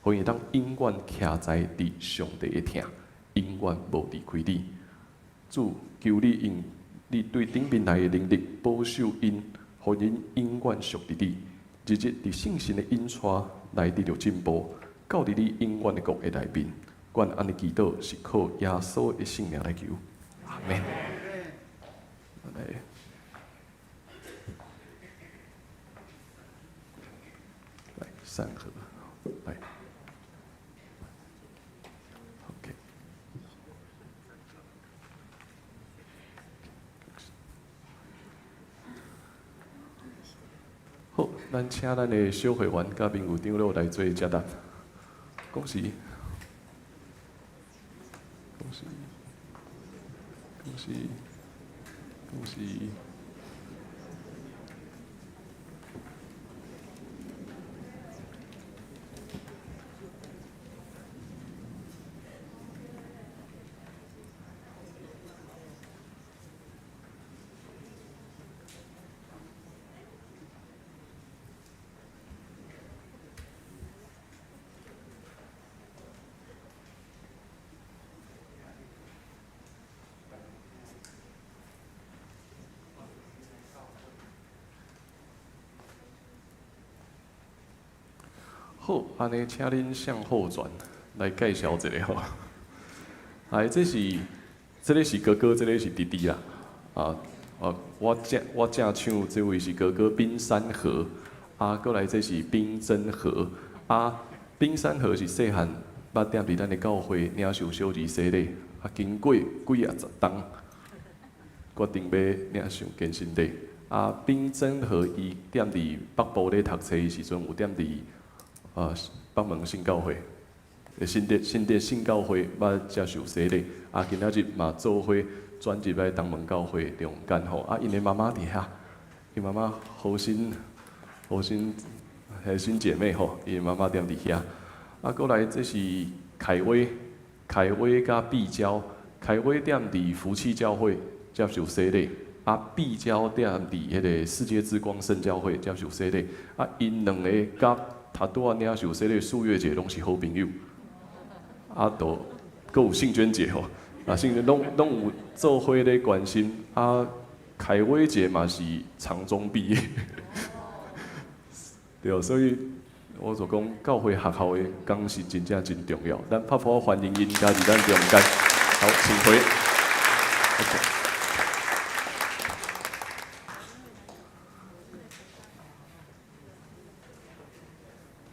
互伊当永远徛在伫上帝的厅，永远无离开你。主求你用你对顶面来的能力保守因，互因永远属于你。日日伫圣神的引带来得到进步，到伫你永远的国的内面。阮安尼祈祷是靠耶稣的圣名来求，阿门。来善和，来 ，OK。好，咱请咱的小会员甲民务长老来做接答，恭喜！恭喜！恭喜！恭喜！好，安尼请恁向后转来介绍一下吼。哎，这个是哥哥，这个是弟弟啦。我正唱这位是哥哥冰山河，过来这是冰真河。冰山河是细汉捌踮伫咱的教会领受小儿洗礼，经过几啊十冬，决定要领受健身礼。冰真河伊踮伫北部咧读册的时阵，有踮伫北门新教会，新店新教会捌接受洗礼，今仔日嘛做伙转入来东门教会中间吼，因的妈妈伫遐，因妈妈好心姐妹吼，因妈妈踮伫遐，过来这是凯威甲碧娇，凯威踮伫福气教会接受洗礼，碧娇踮伫迄个世界之光圣教会接受洗礼，因两个甲他拄啊领受洗礼，素月姐拢是好朋友，都阁有圣娟姐吼，圣娟拢有做伙咧关心，凯威姐嘛是长中毕业，对，所以我就讲教会学校的讲是真正真重要，咱拍破欢迎因加入咱中间，好，请回。OK。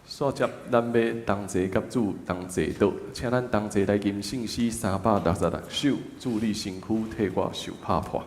煞接咱要同齐甲主同齐祷，请咱同齐来吟圣诗366首，主你身躯替我受拍破。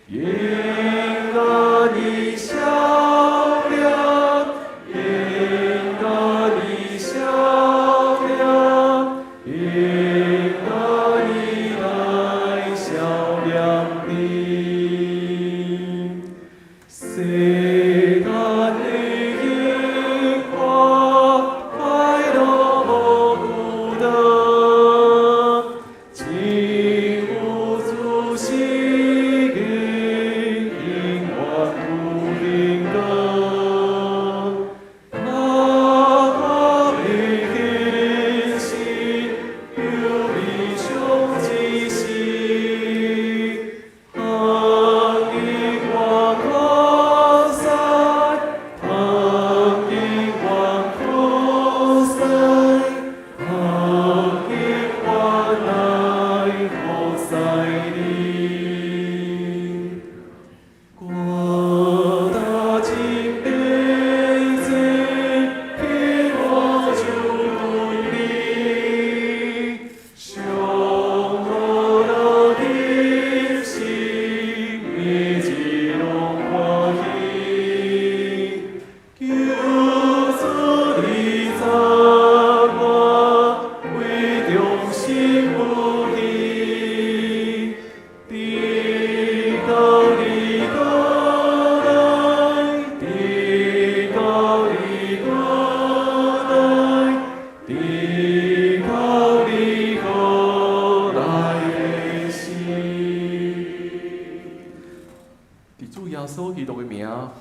愿你笑。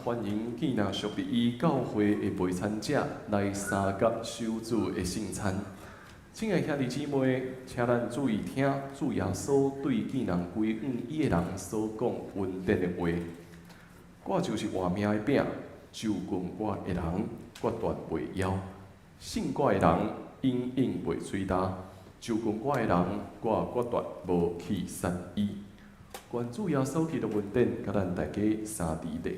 欢迎见人属伫伊教会的陪餐者来参加守主的圣餐。亲爱兄弟姊妹，请咱注意听主耶稣对见人归向伊的人所讲恩典的话。我就是活命的饼，就近我的人，我断袂枵；信我的人，永远袂吹焦。就近我的人，我决断无去杀伊。愿主耶稣基督恩典，甲咱大家三伫咧。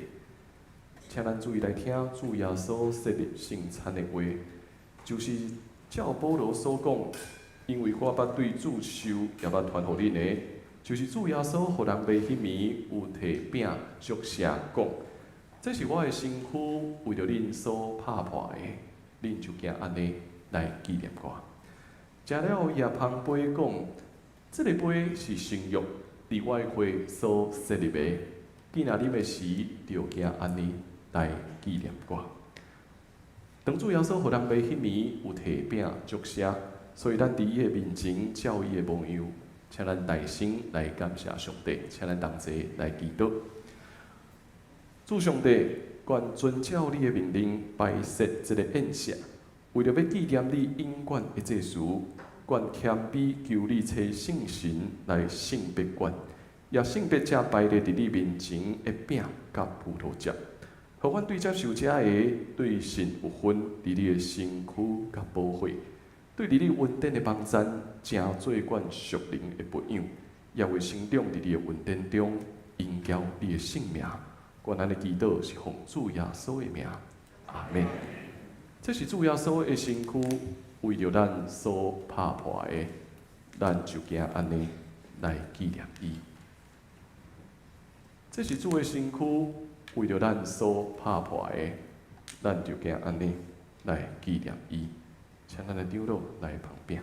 请咱注意来听主耶稣设立圣餐的话，就是照保罗所讲，因为我捌对主受，也捌传互恁的，就是主耶稣互人袂迄暝有摕饼祝谢讲，这是我的身躯，为着恁所拍破的，恁就行安尼来纪念我。食了也旁杯讲，这个杯是圣约，伫我的会所设立的，记若啉的时，就行安尼来纪念我。当主耶稣互人袂迄暝有摕饼祝谢，所以咱伫伊的面前照伊的模样，请咱大声来感谢上帝，请咱同齐来祈祷。主上帝，愿遵照你的命令摆设这个宴席，为了要纪念你永远的祭事，愿谦卑求你找圣神来圣别阮，也圣别者摆列伫你面前的饼甲葡萄汁，互阮对接受者的对神有份，伫你的身躯甲保护，对伫你恩典的帮赞，正做阮属灵的培养，也为成长伫你的恩典中，因交你的性命。愿咱的祈祷是奉主耶稣的名，阿门。这是主耶稣的身躯，为着咱所拍破的，咱就行安尼来纪念伊。这是主的身躯，为着咱所拍破的，咱就行安尼来纪念伊。请咱的长老来旁边。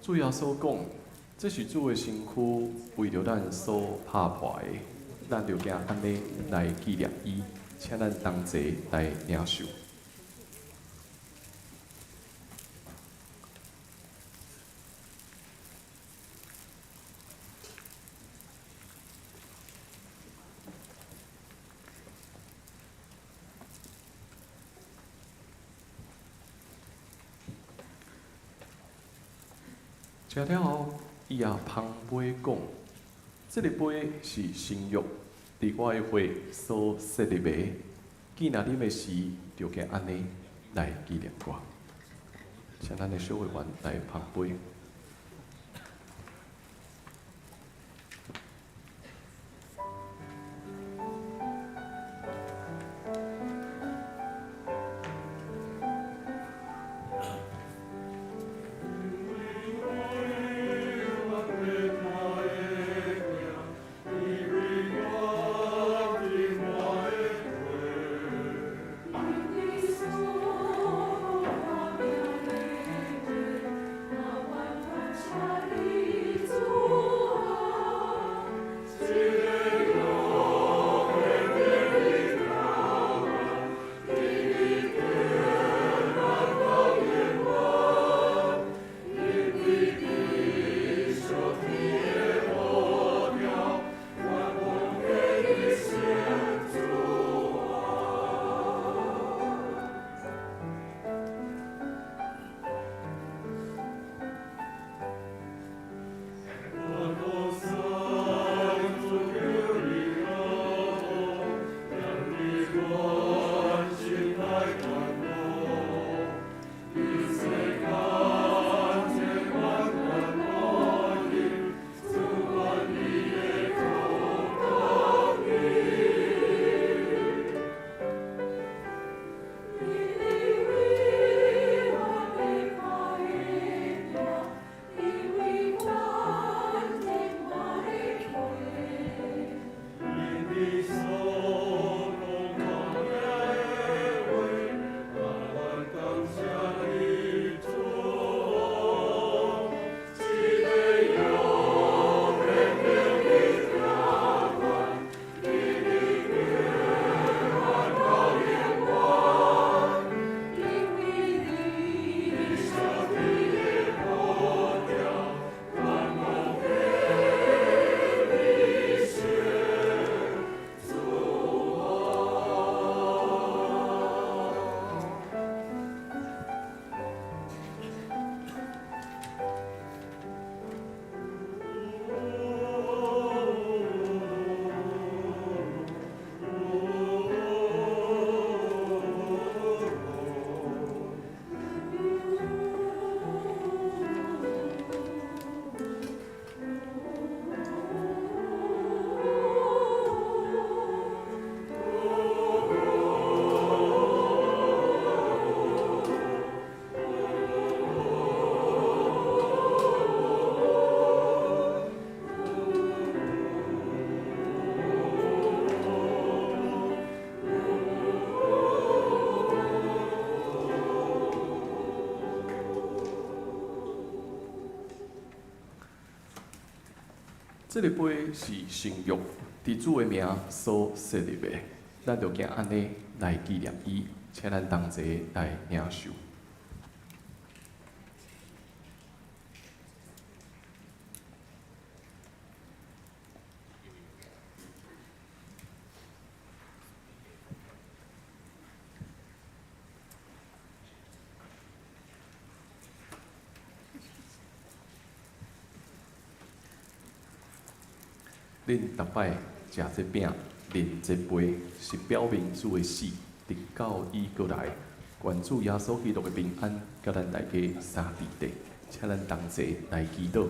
主耶稣讲，这是主的身躯，为着咱所拍破的，咱就行安尼来纪念伊，请咱同齐来领受。食了后，伊也旁杯讲：这个杯是新约，伫我的血所设立的。纪念啉的时，就加安尼来纪念我。请咱的小会员来旁杯。这个杯是圣约，伫主的名所设立的，咱就行安尼来纪念伊，请咱同齐来领受。恁逐摆食这饼、啉这杯，是表明主的死，直到伊过来，愿主耶稣基督的平安，甲咱大家三伫地，请咱同齐来祈祷。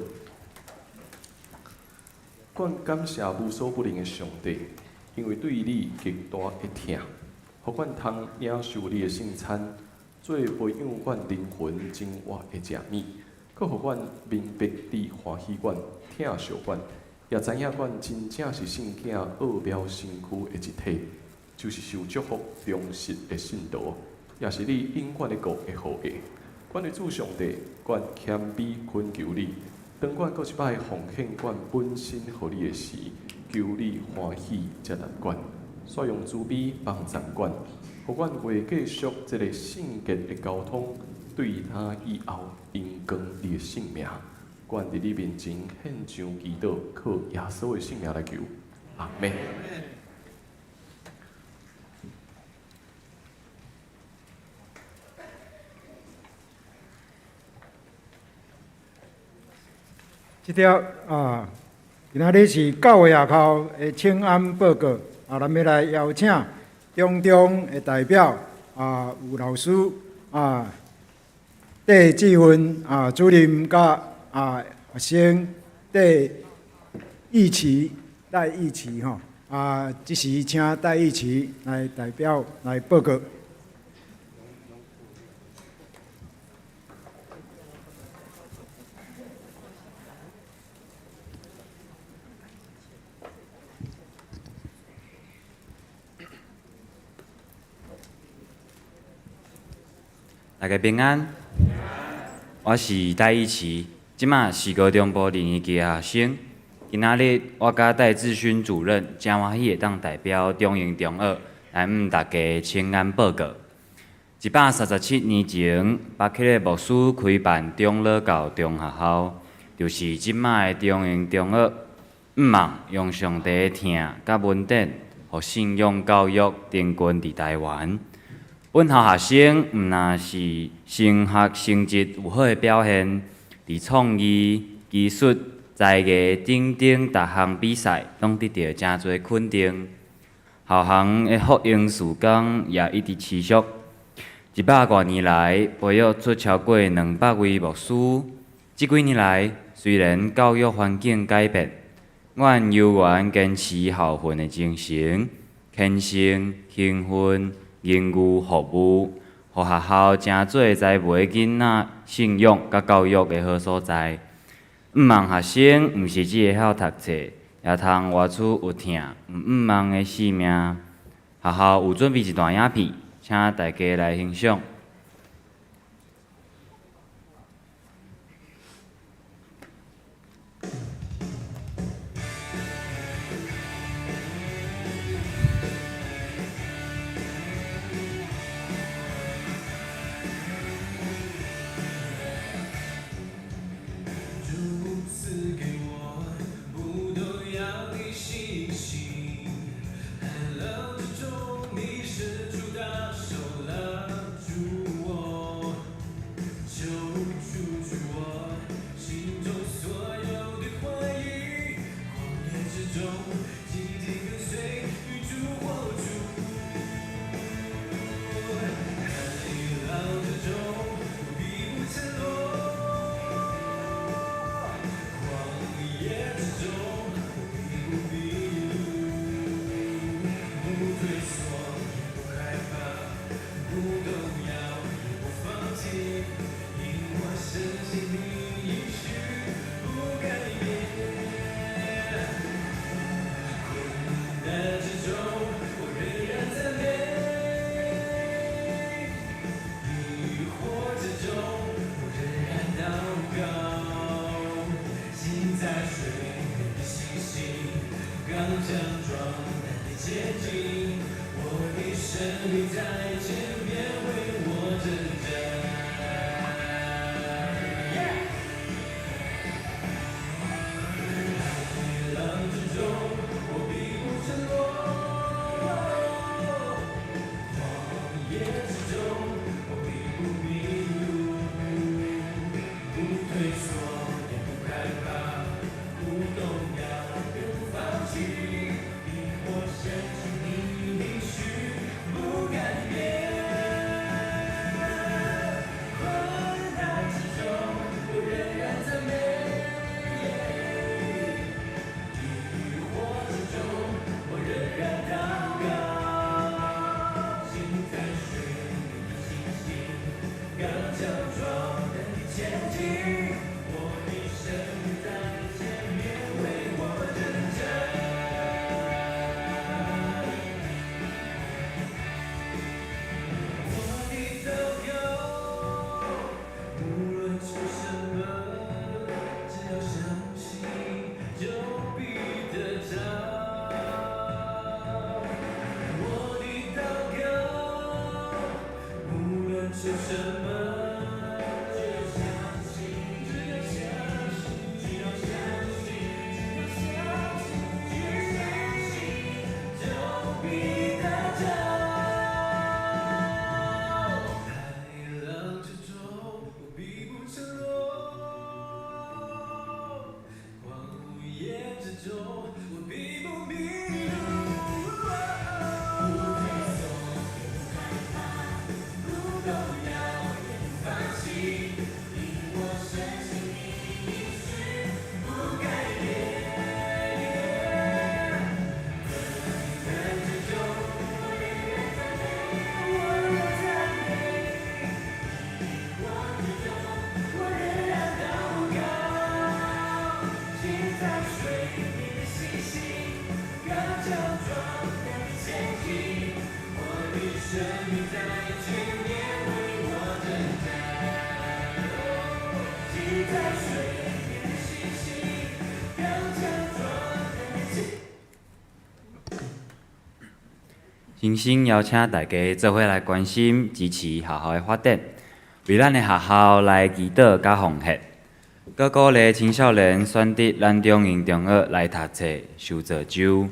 愿感谢无所不能的上帝，因为对你极大的疼，互阮通领受你的圣餐，做培养阮灵魂精华的食物，搁互阮明白你欢喜阮、疼惜阮。也知影，阮真正是圣囝奥妙身躯的一体，就是受祝福、忠实的信徒，也是你永远的国的后裔。阮的主上帝，阮谦卑恳求你，当阮搁一摆奉献阮本身互你的时，求你欢喜接纳阮，使用慈悲帮助阮，互阮会继续这个圣洁的交通，对他以后因光你的性命。阮伫你面前献上祈祷，靠耶稣的性命来求，阿门。这条今仔日是9月后的请安报告咱要来邀请中的代表有老师戴志芬主任甲学生戴义奇吼即时请戴义奇来代表来报告。大家平安，我是戴义奇，即马是高中部2年级的学生。今仔日我甲戴志勋主任真欢喜会当代表中英中学来大家请安报告。137年前，北溪的牧师开办中老教中学校，就是即马的中英中学。毋望用上帝的疼甲恩典，互信仰教育定根伫台湾。本校学生毋但是升学成绩有好的表现，伫创意、技术、才艺等等各项比赛，拢得到真侪肯定。校行的福音事工也一直持续，100多年来培育出超过200位牧师。这几年来，虽然教育环境改变，阮犹原坚持校训的精神，虔诚、兴奋。言语服务，互学校真做栽培囡仔信仰甲教育的好所在。毋望学生毋是只会晓读册，也通活出有疼、毋望的生命。学校有准备一段影片，请大家来欣赏。新生邀请大家做伙来关心支持学校的发展，为咱的学校来祈祷甲奉献，佮鼓励青少年选择咱中英中学来读册、受造就，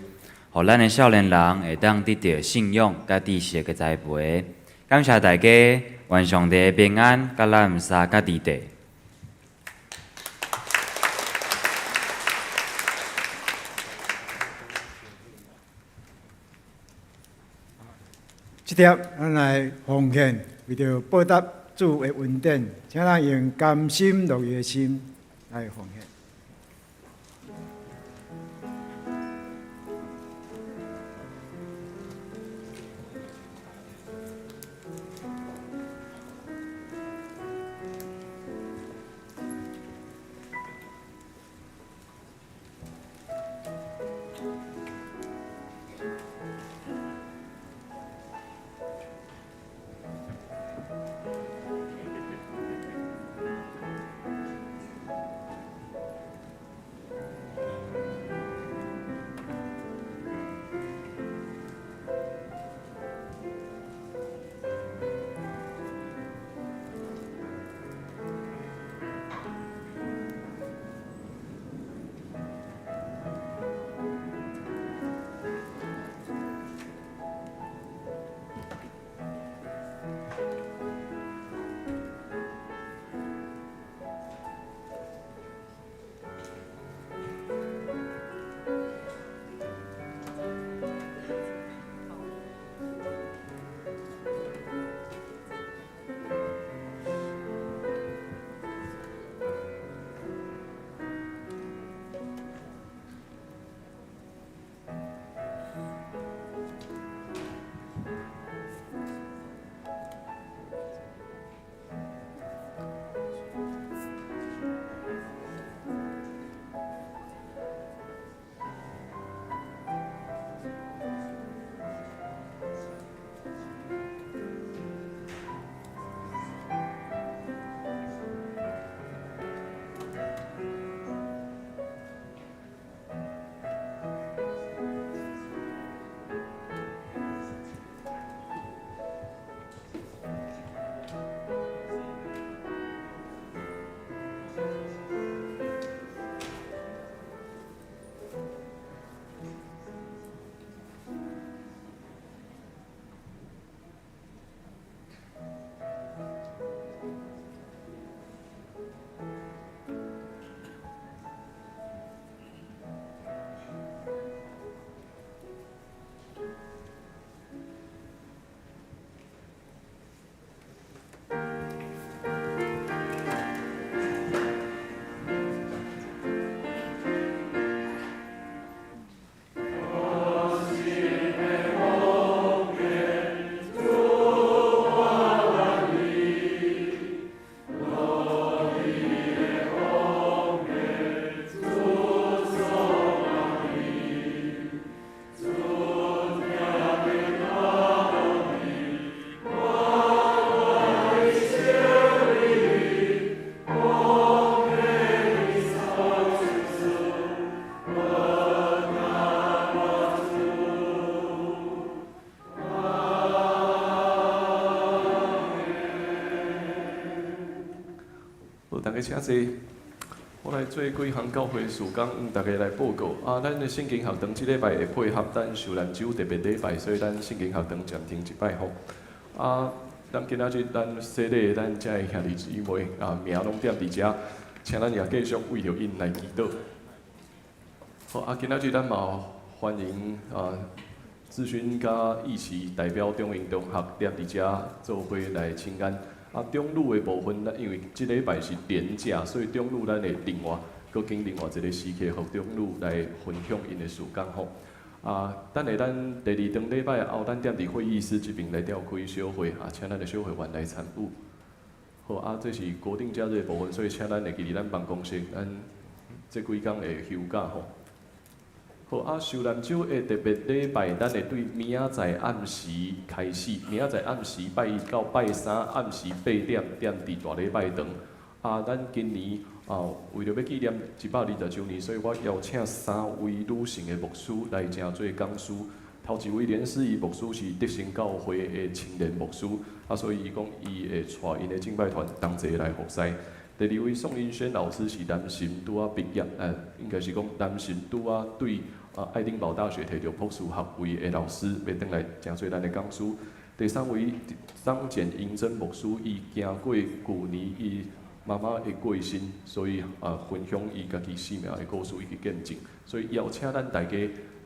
互咱的少年人会当得到信仰甲知识的栽培。感谢大家，愿上帝的平安甲咱三甲地地。这条咱来奉献，为着报答主的恩典，请咱用甘心乐意的心来奉献。大家请坐。我来做几项教会事工，大家来报告。咱的圣经学堂即礼拜会配合咱受难周特别礼拜，所以咱圣经学堂暂停一摆吼。咱今仔日咱洗礼，咱遮的兄弟姊妹名拢踮伫遮，请咱也继续为着因来祈祷。好，今仔日咱嘛欢迎志勋甲义奇代表中英中学踮伫遮做伙来请安。中路的部分，因为即礼拜是连假，所以中路咱会另外搁经另外一个时刻，互中路来分享因的事工吼。等下咱第二堂礼拜后，咱踮伫会议室这边来召开小会，请咱的小会员来参与。好，这是国定假日的部分，所以请咱会记伫咱办公室，咱这几天会休假吼。好，受难周的特别礼拜，咱会对明仔载暗时开始，明仔载暗时拜一到拜三暗时8点，踮伫大礼拜堂。咱今年为着要纪念120周年，所以我邀请3位女性的牧师来正做讲师。头一位连诗怡牧师是德兴教会的青年牧师，所以伊讲伊会带因的敬拜团同齐来服侍。第二位宋英轩老师是男神拄毕业，应该是讲男神拄对爱丁堡大学摕到博士学位的老师，要转来正做咱的讲师。第三位张简英珍牧师，伊经过去年伊妈妈的过身，所以分享伊家己生命的故事以及见证，所以邀请咱大家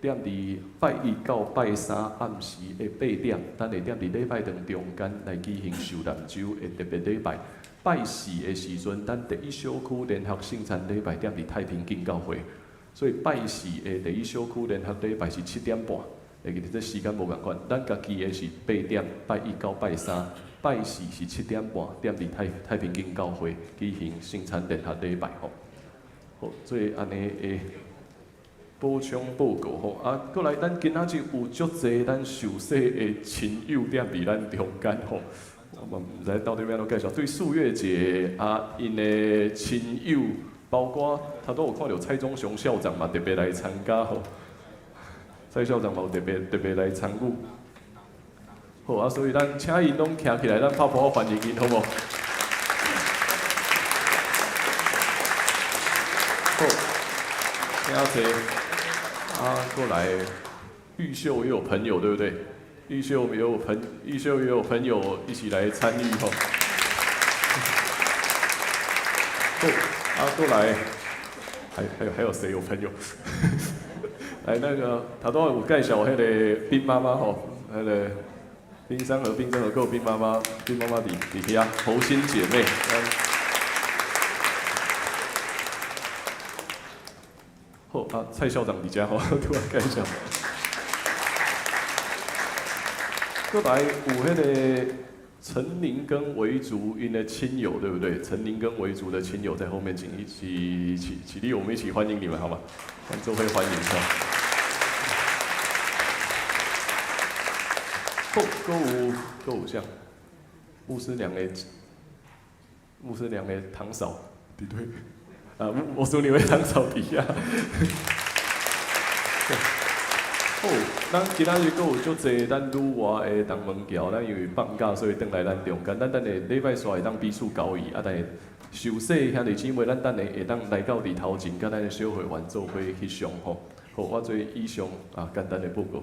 踮伫拜一到拜三暗时的8点，咱会踮伫礼拜堂中间来举行受难周的特别礼拜。拜四的时阵，咱第一小区联合圣餐礼拜踮伫太平敬教会，所以拜四的第一小区联合礼拜是7点半，会记得这时间无共款。咱家己的是8点，拜一到拜三，拜四是7点半，踮伫太平敬教会举行圣餐联合礼拜吼。好，所以安尼的补充报告吼。过来咱今仔日有足侪咱受洗的亲友踮伫咱中间吼。我唔知到底要安怎介绍。对四月节因的亲友，包括他都有看到蔡忠雄校长嘛，特别来参加吼。蔡校长嘛有特别来参与。好所以咱请因拢徛起来，咱拍拍欢迎因，好无？好，请坐。过来，玉秀也有朋友，对不对？玉秀也有朋友一起来参与吼。好，过来，还有谁有朋友？来那个，他都有介绍迄个冰妈妈吼，那个冰山和冰镇和够冰妈妈伫遐同心姐妹。好蔡校长伫遮吼，拄仔介绍。过来有迄个陈宁跟维族因的亲友，对不对？陈宁跟维族的亲友在后面，请一起起立，我们一起欢迎你们，好吗？做会欢迎一下。歌舞像牧师娘的堂嫂，对对，我说你位堂嫂底下。咱今仔日阁有足侪咱女娃的东门桥，咱因为放假，所以转来咱中间。咱等下礼拜三会当彼此交易，但是受洗兄弟姊妹，咱等下会当来到伫头前，甲咱的小会员做伙翕相吼。好，我做以上简单的报告。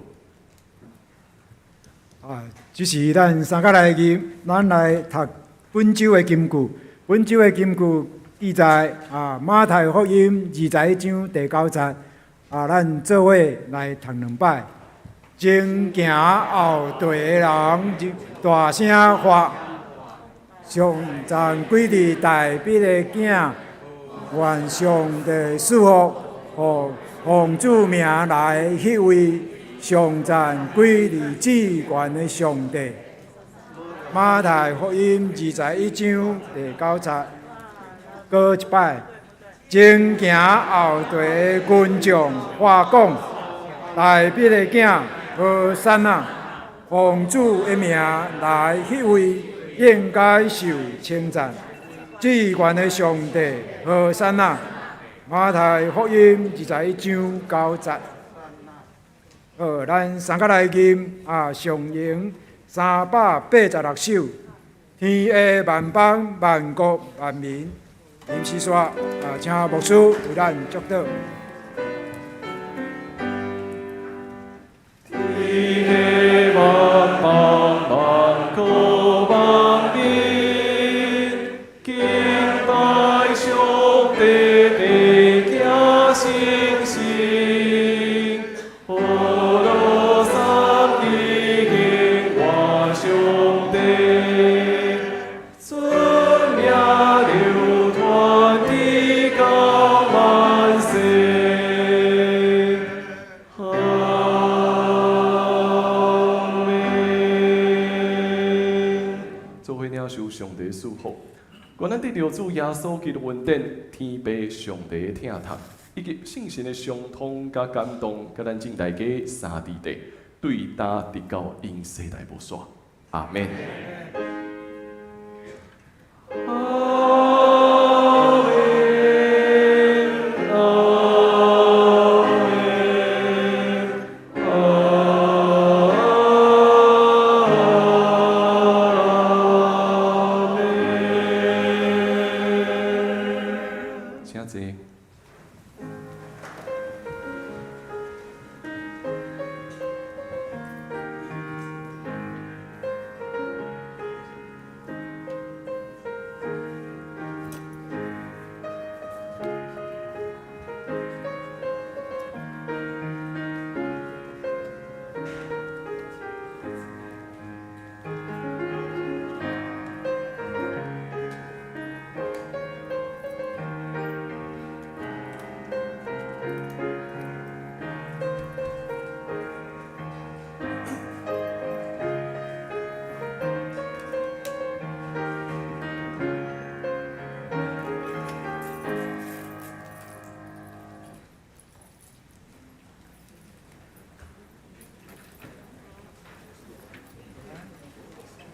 这是咱三甲来咱来读本周的金句。本周的金句记载马太福音21章第9节。咱做伙来读2摆。前行后队的人大声发，上赞归伫大笔的囝，愿上帝赐福，互奉主名来迄位上赞归伫至高的上帝。马太福音21章第9节，过一摆。前行后队的群众话讲，大笔的囝和善啊，奉主的名来迄位应该受称赞。至高的上帝和善啊，马太福音21章9节。好，咱三甲来吟上营386首，天下万邦万国万民。临时说请牧师为咱祝祷。天下万邦万国万民，敬拜上帝的家星星，何罗三一敬我上帝，尊名流传地高万世。做伙领受上帝赐福，愿咱得着主耶稣基督恩典、天父上帝的疼痛，以及圣神的相通甲感动，甲咱正大家三地地对答直到永世代无煞。阿免。